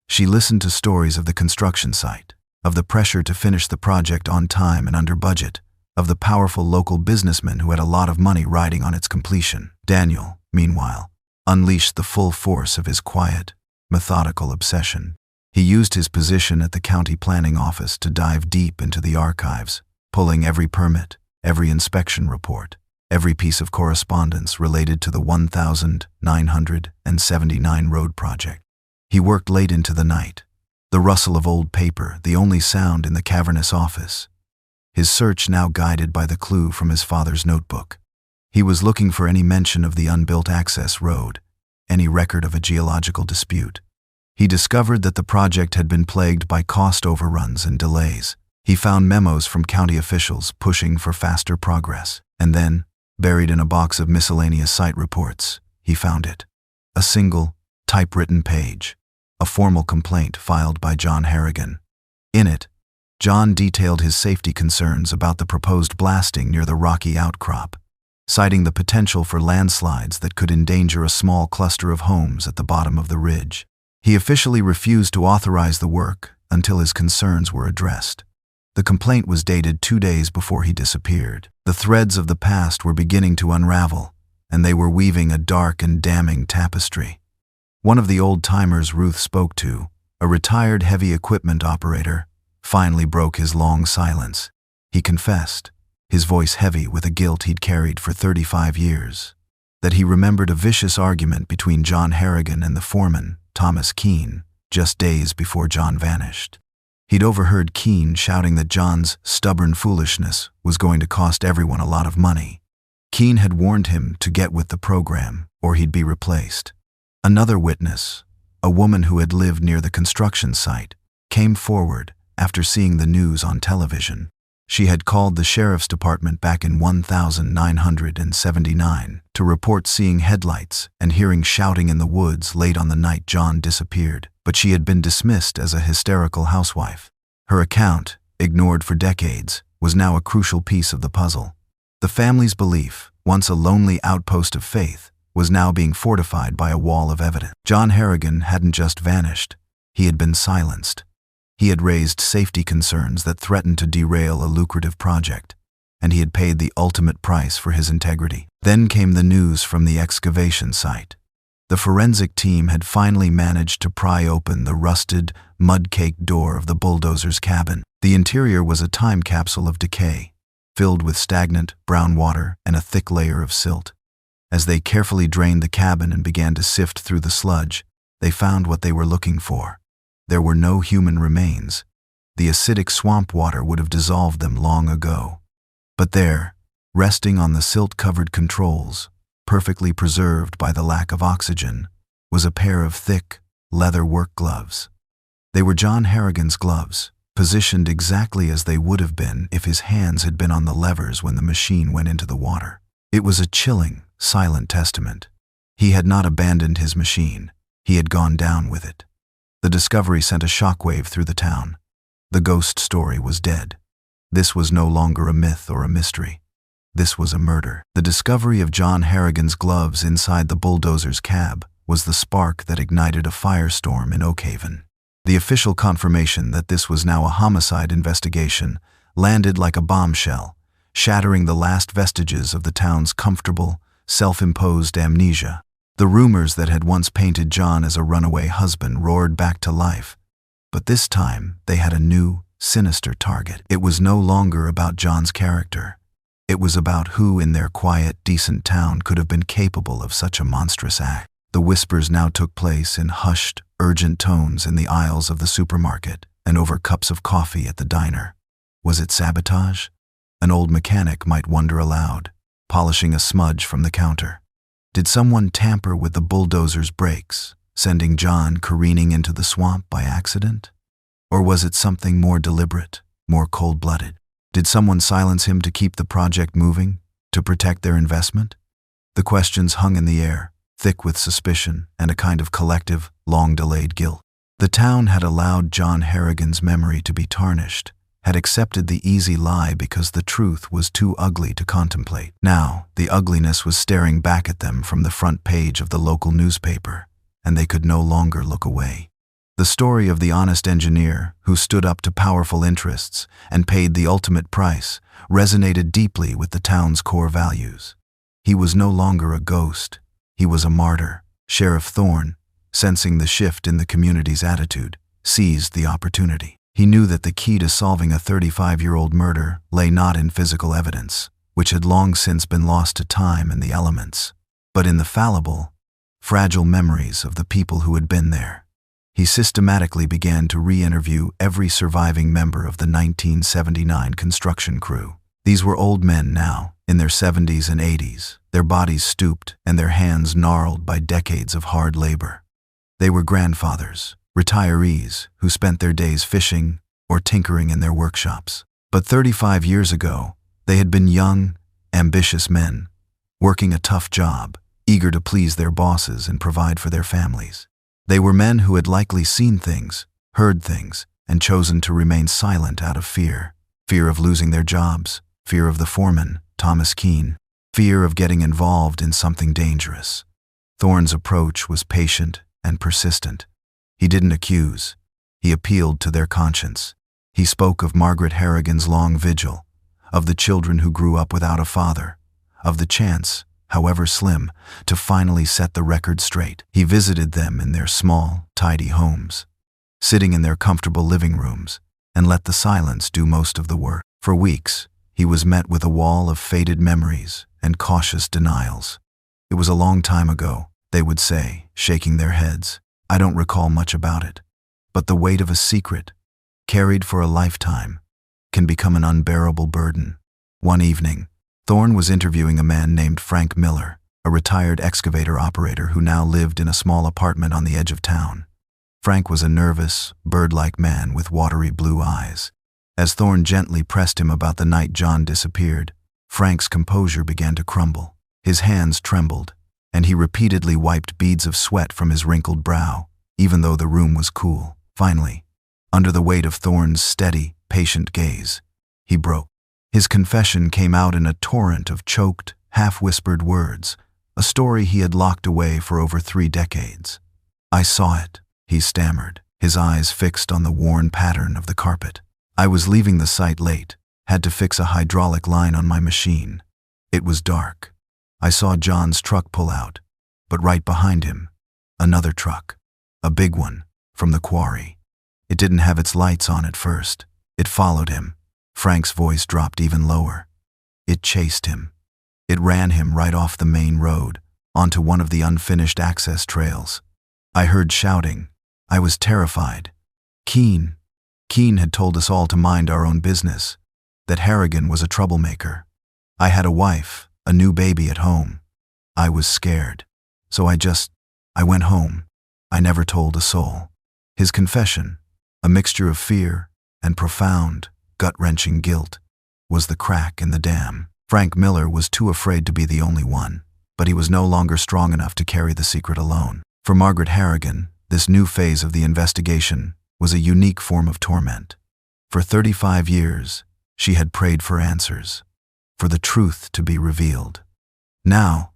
She listened to stories of the construction site, of the pressure to finish the project on time and under budget, of the powerful local businessman who had a lot of money riding on its completion. Daniel, meanwhile, unleashed the full force of his quiet, methodical obsession. He used his position at the county planning office to dive deep into the archives, pulling every permit, every inspection report, every piece of correspondence related to the 1979 road project. He worked late into the night, the rustle of old paper the only sound in the cavernous office, his search now guided by the clue from his father's notebook. He was looking for any mention of the unbuilt access road, any record of a geological dispute. He discovered that the project had been plagued by cost overruns and delays. He found memos from county officials pushing for faster progress. And then, buried in a box of miscellaneous site reports, he found it. A single, typewritten page. A formal complaint filed by John Harrigan. In it, John detailed his safety concerns about the proposed blasting near the rocky outcrop, citing the potential for landslides that could endanger a small cluster of homes at the bottom of the ridge. He officially refused to authorize the work until his concerns were addressed. The complaint was dated 2 days before he disappeared. The threads of the past were beginning to unravel, and they were weaving a dark and damning tapestry. One of the old-timers Ruth spoke to, a retired heavy equipment operator, finally broke his long silence. He confessed, his voice heavy with a guilt he'd carried for 35 years, that he remembered a vicious argument between John Harrigan and the foreman, Thomas Keene, just days before John vanished. He'd overheard Keene shouting that John's stubborn foolishness was going to cost everyone a lot of money. Keene had warned him to get with the program, or he'd be replaced. Another witness, a woman who had lived near the construction site, came forward after seeing the news on television. She had called the sheriff's department back in 1979 to report seeing headlights and hearing shouting in the woods late on the night John disappeared, but she had been dismissed as a hysterical housewife. Her account, ignored for decades, was now a crucial piece of the puzzle. The family's belief, once a lonely outpost of faith, was now being fortified by a wall of evidence. John Harrigan hadn't just vanished, he had been silenced. He had raised safety concerns that threatened to derail a lucrative project, and he had paid the ultimate price for his integrity. Then came the news from the excavation site. The forensic team had finally managed to pry open the rusted, mud-caked door of the Bulldozer's cabin. The interior was a time capsule of decay, filled with stagnant, brown water and a thick layer of silt. As they carefully drained the cabin and began to sift through the sludge, they found what they were looking for. There were no human remains. The acidic swamp water would have dissolved them long ago. But there, resting on the silt-covered controls, perfectly preserved by the lack of oxygen, was a pair of thick, leather work gloves. They were John Harrigan's gloves, positioned exactly as they would have been if his hands had been on the levers when the machine went into the water. It was a chilling, silent testament. He had not abandoned his machine. He had gone down with it. The discovery sent a shockwave through the town. The ghost story was dead. This was no longer a myth or a mystery. This was a murder. The discovery of John Harrigan's gloves inside the Bulldozer's cab was the spark that ignited a firestorm in Oakhaven. The official confirmation that this was now a homicide investigation landed like a bombshell, shattering the last vestiges of the town's comfortable, self-imposed amnesia. The rumors that had once painted John as a runaway husband roared back to life, but this time they had a new, sinister target. It was no longer about John's character. It was about who in their quiet, decent town could have been capable of such a monstrous act. The whispers now took place in hushed, urgent tones in the aisles of the supermarket and over cups of coffee at the diner. Was it sabotage? An old mechanic might wonder aloud, polishing a smudge from the counter. Did someone tamper with the Bulldozer's brakes, sending John careening into the swamp by accident? Or was it something more deliberate, more cold-blooded? Did someone silence him to keep the project moving, to protect their investment? The questions hung in the air, thick with suspicion and a kind of collective, long-delayed guilt. The town had allowed John Harrigan's memory to be tarnished, had accepted the easy lie because the truth was too ugly to contemplate. Now, the ugliness was staring back at them from the front page of the local newspaper, and they could no longer look away. The story of the honest engineer who stood up to powerful interests and paid the ultimate price resonated deeply with the town's core values. He was no longer a ghost. He was a martyr. Sheriff Thorne, sensing the shift in the community's attitude, seized the opportunity. He knew that the key to solving a 35-year-old murder lay not in physical evidence, which had long since been lost to time and the elements, but in the fallible, fragile memories of the people who had been there. He systematically began to re-interview every surviving member of the 1979 construction crew. These were old men now, in their 70s and 80s, their bodies stooped and their hands gnarled by decades of hard labor. They were grandfathers, retirees who spent their days fishing or tinkering in their workshops. But 35 years ago, they had been young, ambitious men, working a tough job, eager to please their bosses and provide for their families. They were men who had likely seen things, heard things, and chosen to remain silent out of fear. Fear of losing their jobs, fear of the foreman, Thomas Keene, fear of getting involved in something dangerous. Thorne's approach was patient and persistent. He didn't accuse. He appealed to their conscience. He spoke of Margaret Harrigan's long vigil, of the children who grew up without a father, of the chance, however slim, to finally set the record straight. He visited them in their small, tidy homes, sitting in their comfortable living rooms, and let the silence do most of the work. For weeks, he was met with a wall of faded memories and cautious denials. It was a long time ago, they would say, shaking their heads. I don't recall much about it. But the weight of a secret, carried for a lifetime, can become an unbearable burden. One evening, Thorne was interviewing a man named Frank Miller, a retired excavator operator who now lived in a small apartment on the edge of town. Frank was a nervous, bird-like man with watery blue eyes. As Thorne gently pressed him about the night John disappeared, Frank's composure began to crumble. His hands trembled, and he repeatedly wiped beads of sweat from his wrinkled brow, even though the room was cool. Finally, under the weight of Thorne's steady, patient gaze, he broke. His confession came out in a torrent of choked, half-whispered words, a story he had locked away for over 3 decades. I saw it, he stammered, his eyes fixed on the worn pattern of the carpet. I was leaving the site late, had to fix a hydraulic line on my machine. It was dark. I saw John's truck pull out, but right behind him, another truck, a big one, from the quarry. It didn't have its lights on at first. It followed him. Frank's voice dropped even lower. It chased him. It ran him right off the main road, onto one of the unfinished access trails. I heard shouting. I was terrified. Keene had told us all to mind our own business, that Harrigan was a troublemaker. I had a wife, a new baby at home. I was scared. So I went home. I never told a soul. His confession, a mixture of fear and profound, gut-wrenching guilt was the crack in the dam. Frank Miller was too afraid to be the only one, but he was no longer strong enough to carry the secret alone. For Margaret Harrigan, this new phase of the investigation was a unique form of torment. For 35 years, she had prayed for answers, for the truth to be revealed. Now,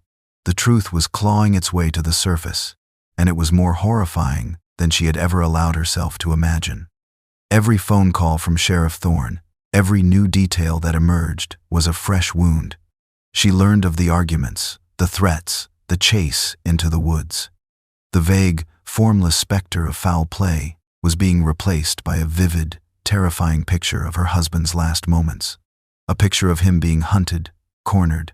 the truth was clawing its way to the surface, and it was more horrifying than she had ever allowed herself to imagine. Every phone call from Sheriff Thorne, every new detail that emerged, was a fresh wound. She learned of the arguments, the threats, the chase into the woods. The vague, formless specter of foul play was being replaced by a vivid, terrifying picture of her husband's last moments. A picture of him being hunted, cornered,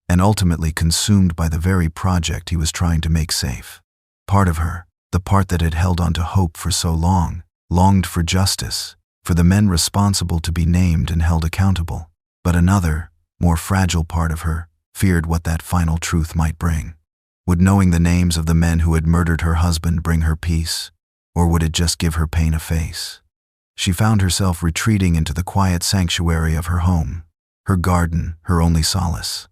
and ultimately consumed by the very project he was trying to make safe. Part of her, the part that had held on to hope for so long, longed for justice, for the men responsible to be named and held accountable. But another, more fragile part of her feared what that final truth might bring. Would knowing the names of the men who had murdered her husband bring her peace, or would it just give her pain a face? She found herself retreating into the quiet sanctuary of her home, her garden, her only solace.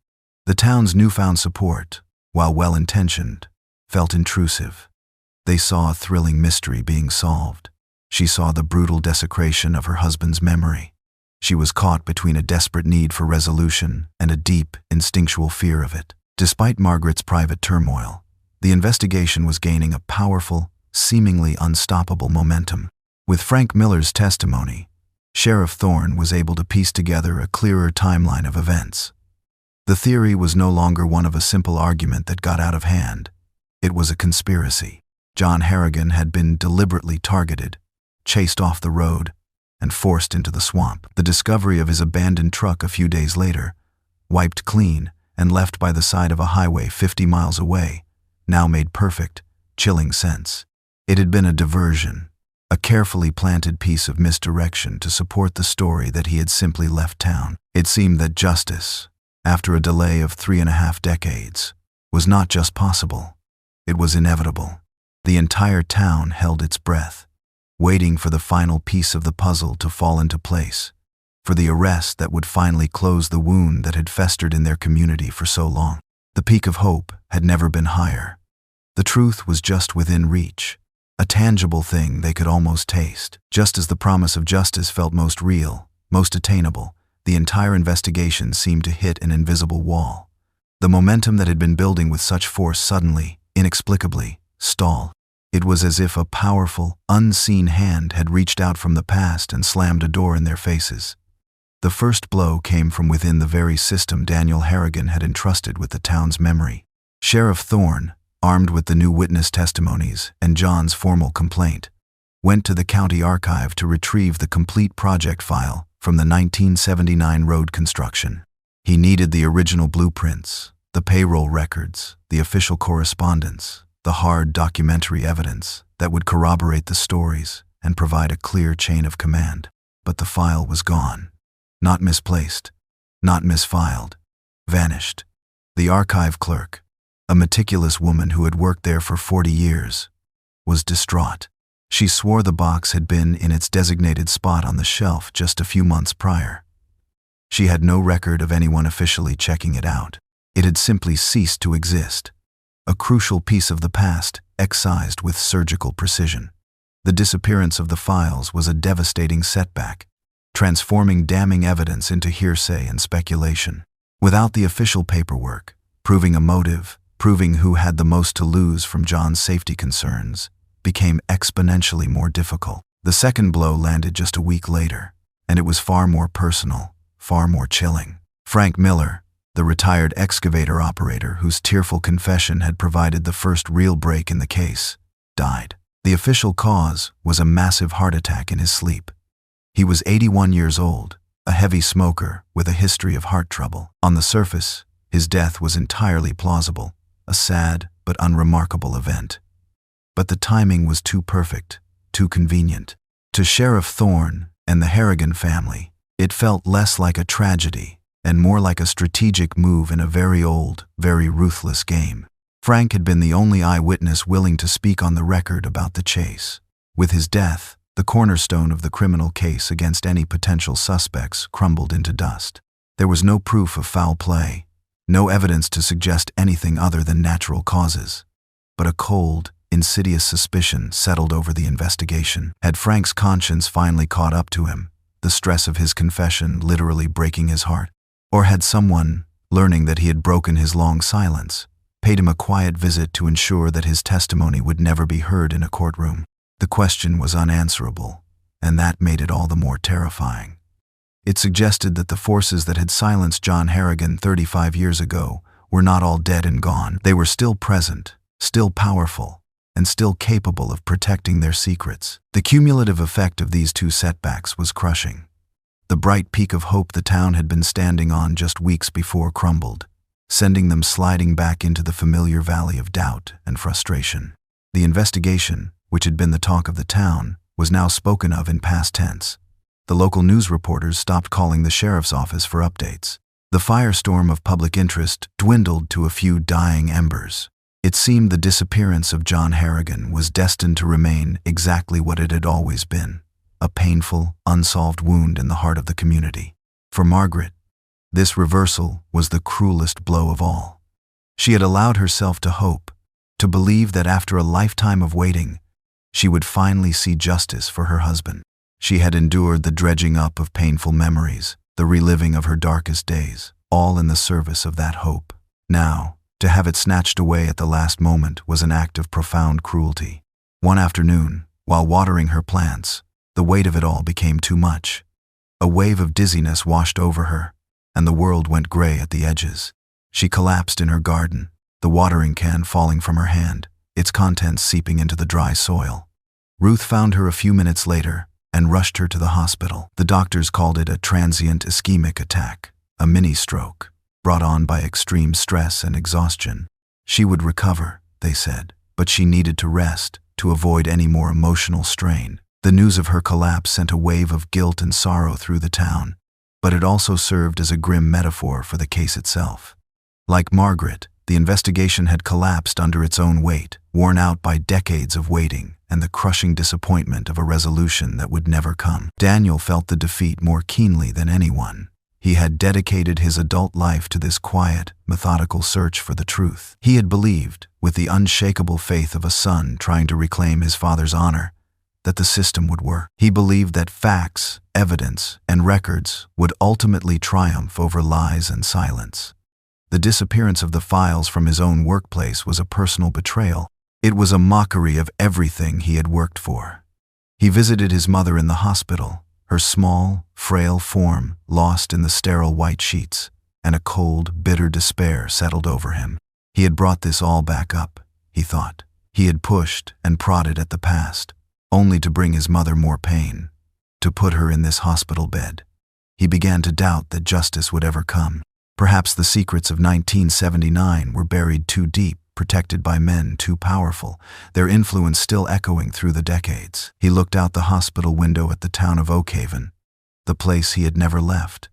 The town's newfound support, while well-intentioned, felt intrusive. They saw a thrilling mystery being solved. She saw the brutal desecration of her husband's memory. She was caught between a desperate need for resolution and a deep, instinctual fear of it. Despite Margaret's private turmoil, the investigation was gaining a powerful, seemingly unstoppable momentum. With Frank Miller's testimony, Sheriff Thorne was able to piece together a clearer timeline of events. The theory was no longer one of a simple argument that got out of hand. It was a conspiracy. John Harrigan had been deliberately targeted, chased off the road, and forced into the swamp. The discovery of his abandoned truck a few days later, wiped clean and left by the side of a highway 50 miles away, now made perfect, chilling sense. It had been a diversion, a carefully planted piece of misdirection to support the story that he had simply left town. It seemed that justice, after a delay of 3.5 decades, was not just possible, it was inevitable. The entire town held its breath, waiting for the final piece of the puzzle to fall into place, for the arrest that would finally close the wound that had festered in their community for so long. The peak of hope had never been higher. The truth was just within reach, a tangible thing they could almost taste. Just as the promise of justice felt most real, most attainable, the entire investigation seemed to hit an invisible wall. The momentum that had been building with such force suddenly, inexplicably, stalled. It was as if a powerful, unseen hand had reached out from the past and slammed a door in their faces. The first blow came from within the very system Daniel Harrigan had entrusted with the town's memory. Sheriff Thorne, armed with the new witness testimonies and John's formal complaint, went to the county archive to retrieve the complete project file from the 1979 road construction. He needed the original blueprints, the payroll records, the official correspondence, the hard documentary evidence that would corroborate the stories and provide a clear chain of command. But the file was gone. Not misplaced, not misfiled, vanished. The archive clerk, a meticulous woman who had worked there for 40 years, was distraught. She swore the box had been in its designated spot on the shelf just a few months prior. She had no record of anyone officially checking it out. It had simply ceased to exist. A crucial piece of the past, excised with surgical precision. The disappearance of the files was a devastating setback, transforming damning evidence into hearsay and speculation. Without the official paperwork, proving a motive, proving who had the most to lose from John's safety concerns, became exponentially more difficult. The second blow landed just a week later, and it was far more personal, far more chilling. Frank Miller, the retired excavator operator whose tearful confession had provided the first real break in the case, died. The official cause was a massive heart attack in his sleep. He was 81 years old, a heavy smoker with a history of heart trouble. On the surface, his death was entirely plausible, a sad but unremarkable event. But the timing was too perfect, too convenient. To Sheriff Thorne and the Harrigan family, it felt less like a tragedy and more like a strategic move in a very old, very ruthless game. Frank had been the only eyewitness willing to speak on the record about the chase. With his death, The cornerstone of the criminal case against any potential suspects crumbled into dust. There was no proof of foul play, no evidence to suggest anything other than natural causes. But a cold, insidious suspicion settled over the investigation. Had Frank's conscience finally caught up to him, the stress of his confession literally breaking his heart? Or had someone, learning that he had broken his long silence, paid him a quiet visit to ensure that his testimony would never be heard in a courtroom? The question was unanswerable, and that made it all the more terrifying. It suggested that the forces that had silenced John Harrigan 35 years ago were not all dead and gone. They were still present, still powerful, and still capable of protecting their secrets. The cumulative effect of these two setbacks was crushing. The bright peak of hope the town had been standing on just weeks before crumbled, sending them sliding back into the familiar valley of doubt and frustration. The investigation, which had been the talk of the town, was now spoken of in past tense. The local news reporters stopped calling the sheriff's office for updates. The firestorm of public interest dwindled to a few dying embers. It seemed the disappearance of John Harrigan was destined to remain exactly what it had always been, a painful, unsolved wound in the heart of the community. For Margaret, this reversal was the cruelest blow of all. She had allowed herself to hope, to believe that after a lifetime of waiting, she would finally see justice for her husband. She had endured the dredging up of painful memories, the reliving of her darkest days, all in the service of that hope. Now, to have it snatched away at the last moment was an act of profound cruelty. One afternoon, while watering her plants, the weight of it all became too much. A wave of dizziness washed over her, and the world went gray at the edges. She collapsed in her garden, the watering can falling from her hand, its contents seeping into the dry soil. Ruth found her a few minutes later and rushed her to the hospital. The doctors called it a transient ischemic attack, a mini-stroke, brought on by extreme stress and exhaustion. She would recover, they said, but she needed to rest to avoid any more emotional strain. The news of her collapse sent a wave of guilt and sorrow through the town, but it also served as a grim metaphor for the case itself. Like Margaret, the investigation had collapsed under its own weight, worn out by decades of waiting and the crushing disappointment of a resolution that would never come. Daniel felt the defeat more keenly than anyone. He had dedicated his adult life to this quiet, methodical search for the truth. He had believed, with the unshakable faith of a son trying to reclaim his father's honor, that the system would work. He believed that facts, evidence, and records would ultimately triumph over lies and silence. The disappearance of the files from his own workplace was a personal betrayal. It was a mockery of everything he had worked for. He visited his mother in the hospital, her small, frail form lost in the sterile white sheets, and a cold, bitter despair settled over him. He had brought this all back up, he thought. He had pushed and prodded at the past, only to bring his mother more pain, to put her in this hospital bed. He began to doubt that justice would ever come. Perhaps the secrets of 1979 were buried too deep, protected by men too powerful, their influence still echoing through the decades. He looked out the hospital window at the town of Oakhaven, the place he had never left,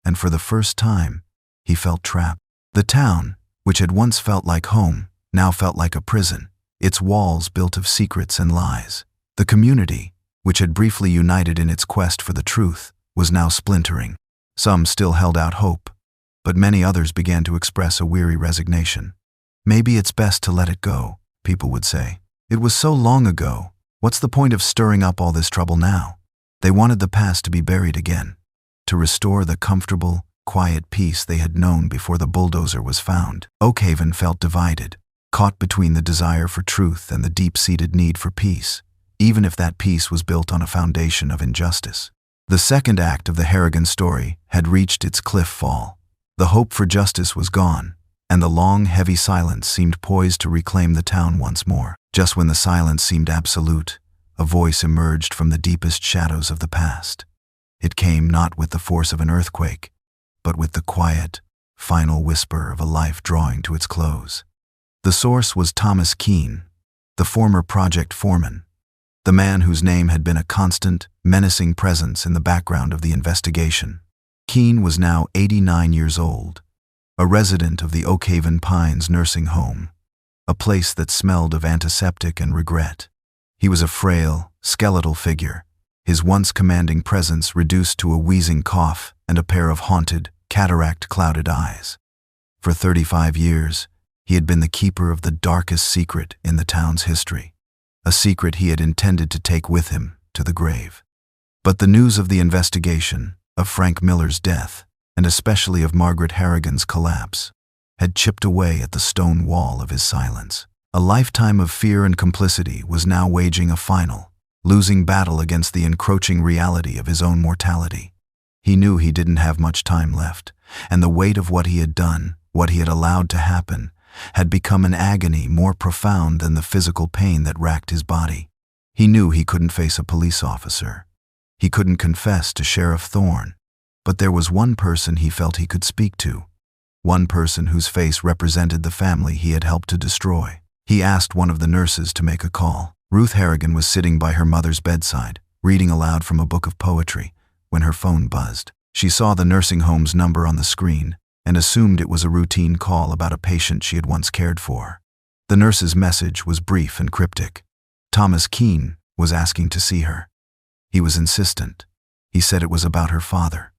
and for the first time, he felt trapped. The town, which had once felt like home, now felt like a prison, its walls built of secrets and lies. The community, which had briefly united in its quest for the truth, was now splintering. Some still held out hope, but many others began to express a weary resignation. Maybe it's best to let it go, people would say. It was so long ago. What's the point of stirring up all this trouble now? They wanted the past to be buried again, to restore the comfortable, quiet peace they had known before the bulldozer was found. Oakhaven felt divided, caught between the desire for truth and the deep-seated need for peace, even if that peace was built on a foundation of injustice. The second act of the Harrigan story had reached its cliff fall. The hope for justice was gone, and the long, heavy silence seemed poised to reclaim the town once more. Just when the silence seemed absolute, a voice emerged from the deepest shadows of the past. It came not with the force of an earthquake, but with the quiet, final whisper of a life drawing to its close. The source was Thomas Keene, the former project foreman, the man whose name had been a constant, menacing presence in the background of the investigation. Keene was now 89 years old, a resident of the Oakhaven Pines nursing home, a place that smelled of antiseptic and regret. He was a frail, skeletal figure, his once commanding presence reduced to a wheezing cough and a pair of haunted, cataract-clouded eyes. For 35 years, he had been the keeper of the darkest secret in the town's history, a secret he had intended to take with him to the grave. But the news of the investigation, of Frank Miller's death, and especially of Margaret Harrigan's collapse, had chipped away at the stone wall of his silence. A lifetime of fear and complicity was now waging a final, losing battle against the encroaching reality of his own mortality. He knew he didn't have much time left, and the weight of what he had done, what he had allowed to happen, had become an agony more profound than the physical pain that racked his body. He knew he couldn't face a police officer. He couldn't confess to Sheriff Thorne. But there was one person he felt he could speak to, one person whose face represented the family he had helped to destroy. He asked one of the nurses to make a call. Ruth Harrigan was sitting by her mother's bedside, reading aloud from a book of poetry, when her phone buzzed. She saw the nursing home's number on the screen and assumed it was a routine call about a patient she had once cared for. The nurse's message was brief and cryptic. Thomas Keene was asking to see her. He was insistent. He said it was about her father.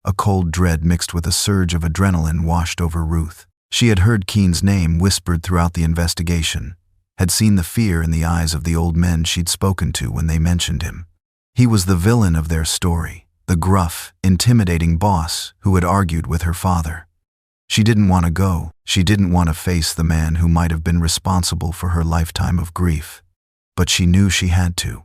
A cold dread mixed with a surge of adrenaline washed over Ruth. She had heard Keene's name whispered throughout the investigation, had seen the fear in the eyes of the old men she'd spoken to when they mentioned him. He was the villain of their story, the gruff, intimidating boss who had argued with her father. She didn't want to go. She didn't want to face the man who might have been responsible for her lifetime of grief. But she knew she had to.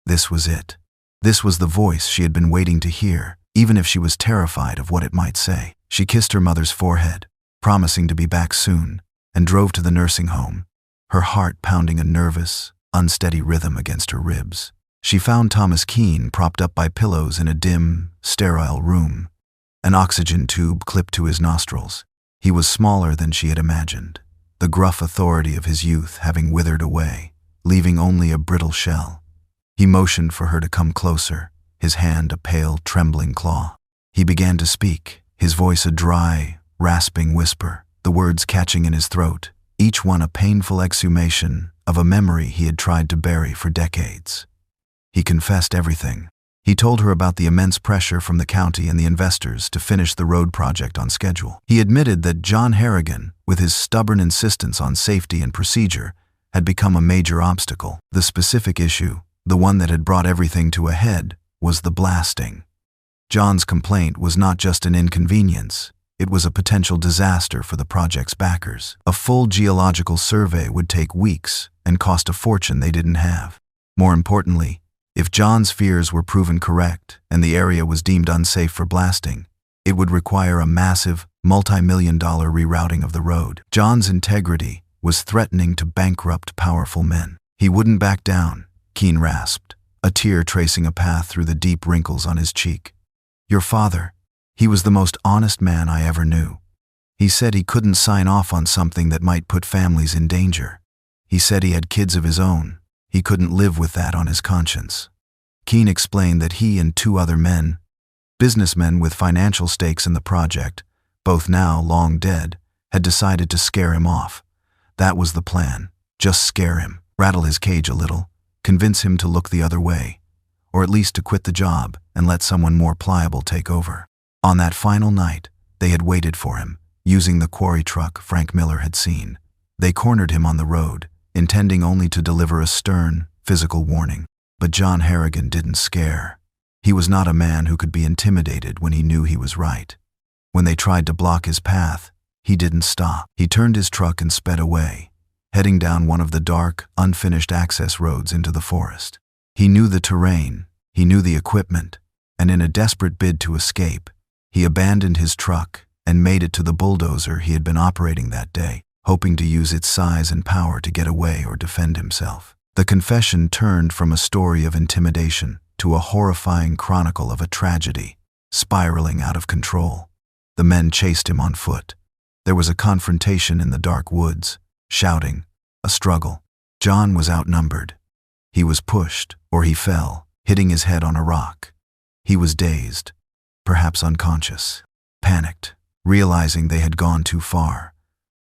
This was it. This was the voice she had been waiting to hear, even if she was terrified of what it might say. She kissed her mother's forehead, promising to be back soon, and drove to the nursing home, her heart pounding a nervous, unsteady rhythm against her ribs. She found Thomas Keene propped up by pillows in a dim, sterile room, an oxygen tube clipped to his nostrils. He was smaller than she had imagined, the gruff authority of his youth having withered away, leaving only a brittle shell. He motioned for her to come closer, his hand a pale, trembling claw. He began to speak, his voice a dry, rasping whisper, the words catching in his throat, each one a painful exhumation of a memory he had tried to bury for decades. He confessed everything. He told her about the immense pressure from the county and the investors to finish the road project on schedule. He admitted that John Harrigan, with his stubborn insistence on safety and procedure, had become a major obstacle. The specific issue, the one that had brought everything to a head, was the blasting. John's complaint was not just an inconvenience, it was a potential disaster for the project's backers. A full geological survey would take weeks and cost a fortune they didn't have. More importantly, if John's fears were proven correct and the area was deemed unsafe for blasting, it would require a massive, multi-million-dollar rerouting of the road. John's integrity was threatening to bankrupt powerful men. He wouldn't back down, Keene rasped, a tear tracing a path through the deep wrinkles on his cheek. Your father, he was the most honest man I ever knew. He said he couldn't sign off on something that might put families in danger. He said he had kids of his own. He couldn't live with that on his conscience. Keene explained that he and two other men, businessmen with financial stakes in the project, both now long dead, had decided to scare him off. That was the plan. Just scare him, rattle his cage a little, convince him to look the other way, or at least to quit the job and let someone more pliable take over. On that final night, they had waited for him, using the quarry truck Frank Miller had seen. They cornered him on the road, intending only to deliver a stern, physical warning. But John Harrigan didn't scare. He was not a man who could be intimidated when he knew he was right. When they tried to block his path, he didn't stop. He turned his truck and sped away, heading down one of the dark, unfinished access roads into the forest. He knew the terrain, he knew the equipment, and in a desperate bid to escape, he abandoned his truck and made it to the bulldozer he had been operating that day, hoping to use its size and power to get away or defend himself. The confession turned from a story of intimidation to a horrifying chronicle of a tragedy, spiraling out of control. The men chased him on foot. There was a confrontation in the dark woods, shouting, a struggle. John was outnumbered. He was pushed, or he fell, hitting his head on a rock. He was dazed, perhaps unconscious, panicked, realizing they had gone too far.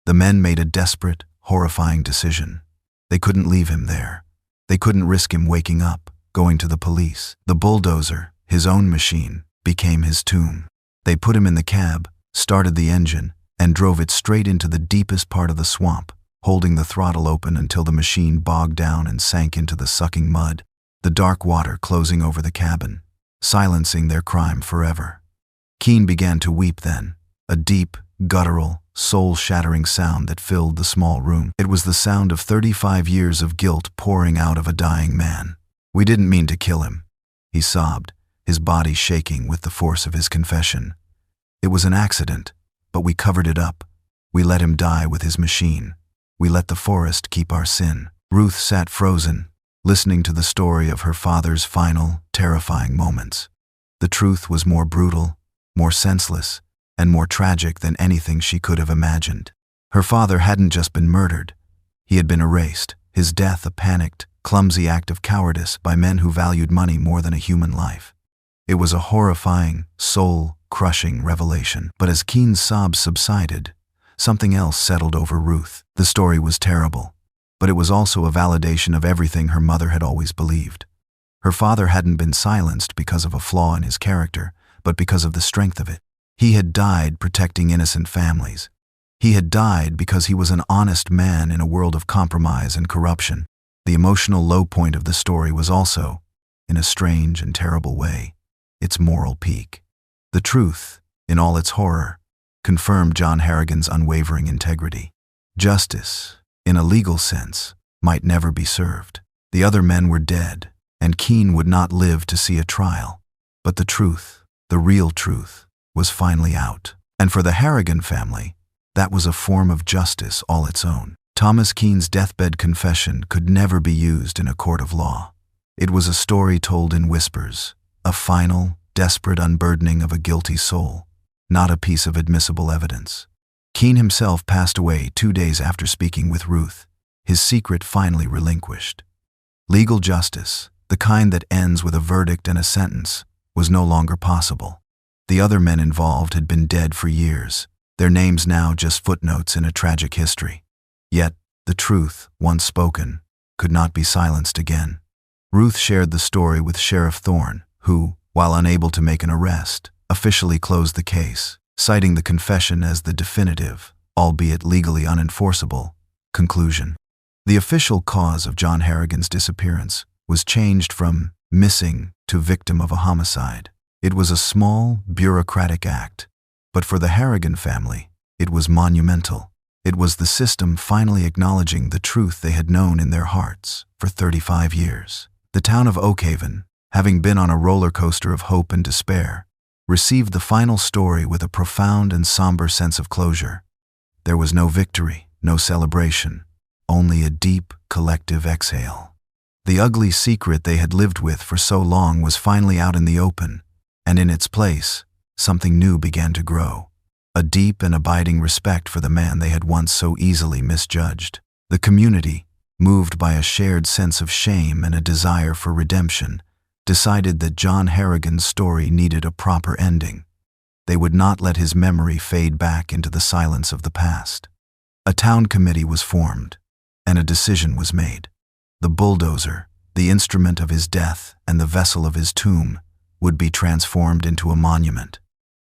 The men made a desperate, horrifying decision. They couldn't leave him there. They couldn't risk him waking up, going to the police. The bulldozer, his own machine, became his tomb. They put him in the cab, started the engine, and drove it straight into the deepest part of the swamp, holding the throttle open until the machine bogged down and sank into the sucking mud, the dark water closing over the cabin, silencing their crime forever. Keene began to weep then, a deep, guttural, soul-shattering sound that filled the small room. It was the sound of 35 years of guilt pouring out of a dying man. "We didn't mean to kill him," he sobbed, his body shaking with the force of his confession. "It was an accident, but we covered it up. We let him die with his machine. We let the forest keep our sin." Ruth sat frozen, listening to the story of her father's final, terrifying moments. The truth was more brutal, more senseless, and more tragic than anything she could have imagined. Her father hadn't just been murdered. He had been erased, his death a panicked, clumsy act of cowardice by men who valued money more than a human life. It was a horrifying, soul-crushing revelation. But as Keene's sobs subsided, something else settled over Ruth. The story was terrible, but it was also a validation of everything her mother had always believed. Her father hadn't been silenced because of a flaw in his character, but because of the strength of it. He had died protecting innocent families. He had died because he was an honest man in a world of compromise and corruption. The emotional low point of the story was also, in a strange and terrible way, its moral peak. The truth, in all its horror, confirmed John Harrigan's unwavering integrity. Justice, in a legal sense, might never be served. The other men were dead, and Keene would not live to see a trial. But the truth, the real truth, was finally out. And for the Harrigan family, that was a form of justice all its own. Thomas Keene's deathbed confession could never be used in a court of law. It was a story told in whispers, a final, desperate unburdening of a guilty soul, not a piece of admissible evidence. Keene himself passed away 2 days after speaking with Ruth, his secret finally relinquished. Legal justice, the kind that ends with a verdict and a sentence, was no longer possible. The other men involved had been dead for years, their names now just footnotes in a tragic history. Yet, the truth, once spoken, could not be silenced again. Ruth shared the story with Sheriff Thorne, who, while unable to make an arrest, officially closed the case, citing the confession as the definitive, albeit legally unenforceable, conclusion. The official cause of John Harrigan's disappearance was changed from missing to victim of a homicide. It was a small, bureaucratic act, but for the Harrigan family, it was monumental. It was the system finally acknowledging the truth they had known in their hearts for 35 years. The town of Oakhaven, having been on a roller coaster of hope and despair, received the final story with a profound and somber sense of closure. There was no victory, no celebration, only a deep, collective exhale. The ugly secret they had lived with for so long was finally out in the open, and in its place, something new began to grow. A deep and abiding respect for the man they had once so easily misjudged. The community, moved by a shared sense of shame and a desire for redemption, decided that John Harrigan's story needed a proper ending. They would not let his memory fade back into the silence of the past. A town committee was formed, and a decision was made. The bulldozer, the instrument of his death and the vessel of his tomb, would be transformed into a monument.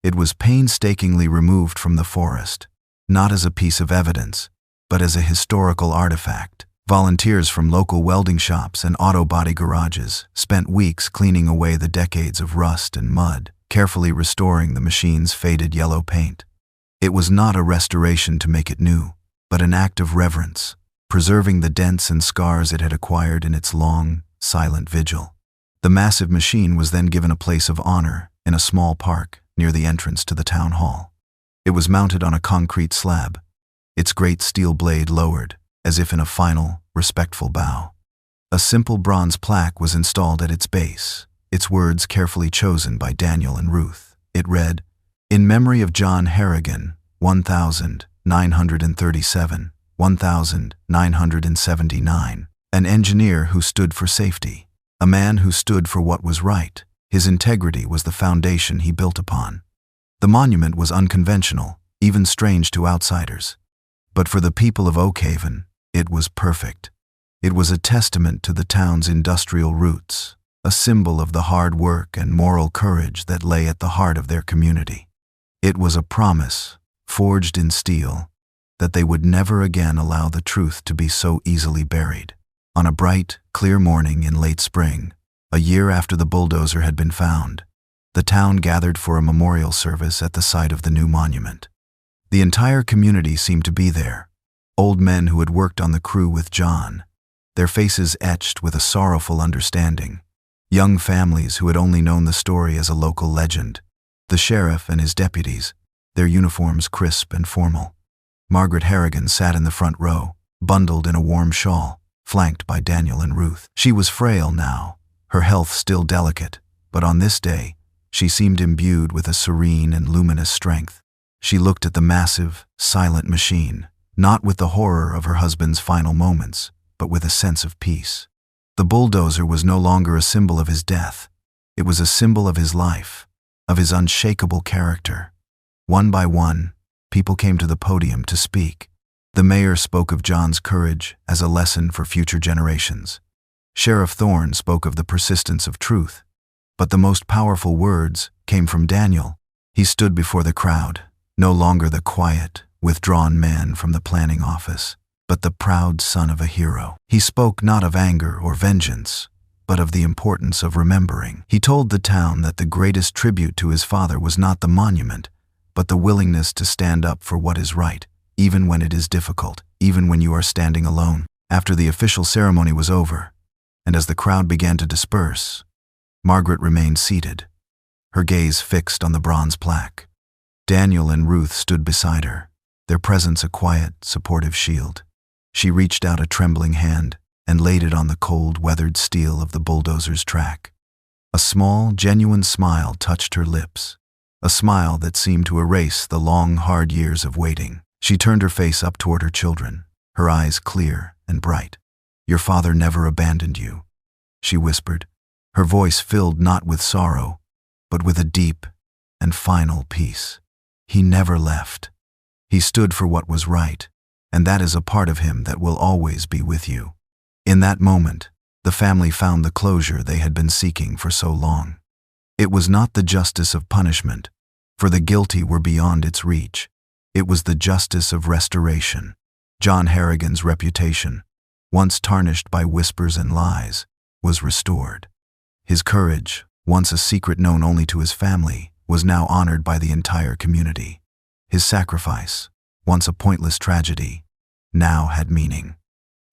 It was painstakingly removed from the forest, not as a piece of evidence, but as a historical artifact. Volunteers from local welding shops and auto body garages spent weeks cleaning away the decades of rust and mud, carefully restoring the machine's faded yellow paint. It was not a restoration to make it new, but an act of reverence, preserving the dents and scars it had acquired in its long, silent vigil. The massive machine was then given a place of honor in a small park near the entrance to the town hall. It was mounted on a concrete slab, its great steel blade lowered, as if in a final, respectful bow. A simple bronze plaque was installed at its base, its words carefully chosen by Daniel and Ruth. It read, "In memory of John Harrigan, 1937, 1979, an engineer who stood for safety, a man who stood for what was right. His integrity was the foundation he built upon." The monument was unconventional, even strange to outsiders. But for the people of Oakhaven, it was perfect. It was a testament to the town's industrial roots, a symbol of the hard work and moral courage that lay at the heart of their community. It was a promise, forged in steel, that they would never again allow the truth to be so easily buried. On a bright, clear morning in late spring, a year after the bulldozer had been found, the town gathered for a memorial service at the site of the new monument. The entire community seemed to be there, old men who had worked on the crew with John, their faces etched with a sorrowful understanding, young families who had only known the story as a local legend, the sheriff and his deputies, their uniforms crisp and formal. Margaret Harrigan sat in the front row, bundled in a warm shawl, flanked by Daniel and Ruth. She was frail now, her health still delicate, but on this day, she seemed imbued with a serene and luminous strength. She looked at the massive, silent machine, not with the horror of her husband's final moments, but with a sense of peace. The bulldozer was no longer a symbol of his death. It was a symbol of his life, of his unshakable character. One by one, people came to the podium to speak. The mayor spoke of John's courage as a lesson for future generations. Sheriff Thorne spoke of the persistence of truth. But the most powerful words came from Daniel. He stood before the crowd, no longer the quiet, withdrawn man from the planning office, but the proud son of a hero. He spoke not of anger or vengeance, but of the importance of remembering. He told the town that the greatest tribute to his father was not the monument, but the willingness to stand up for what is right, even when it is difficult, even when you are standing alone. After the official ceremony was over, and as the crowd began to disperse, Margaret remained seated, her gaze fixed on the bronze plaque. Daniel and Ruth stood beside her, their presence a quiet, supportive shield. She reached out a trembling hand and laid it on the cold, weathered steel of the bulldozer's track. A small, genuine smile touched her lips, a smile that seemed to erase the long, hard years of waiting. She turned her face up toward her children, her eyes clear and bright. "Your father never abandoned you," she whispered, her voice filled not with sorrow, but with a deep and final peace. "He never left. He stood for what was right, and that is a part of him that will always be with you." In that moment, the family found the closure they had been seeking for so long. It was not the justice of punishment, for the guilty were beyond its reach. It was the justice of restoration. John Harrigan's reputation, once tarnished by whispers and lies, was restored. His courage, once a secret known only to his family, was now honored by the entire community. His sacrifice, once a pointless tragedy, now had meaning.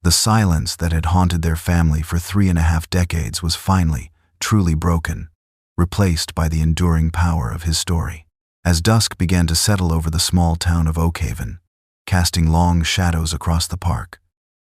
The silence that had haunted their family for 3.5 decades was finally, truly broken, replaced by the enduring power of his story. As dusk began to settle over the small town of Oakhaven, casting long shadows across the park,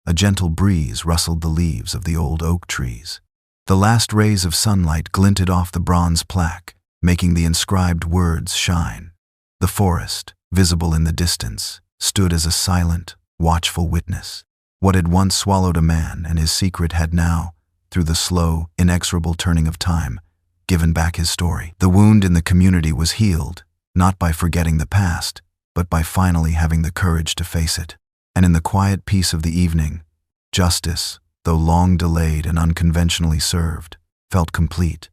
a gentle breeze rustled the leaves of the old oak trees. The last rays of sunlight glinted off the bronze plaque, making the inscribed words shine. The forest, visible in the distance, stood as a silent, watchful witness. What had once swallowed a man and his secret had now, through the slow, inexorable turning of time, given back his story. The wound in the community was healed, not by forgetting the past, but by finally having the courage to face it. And in the quiet peace of the evening, justice, though long delayed and unconventionally served, felt complete.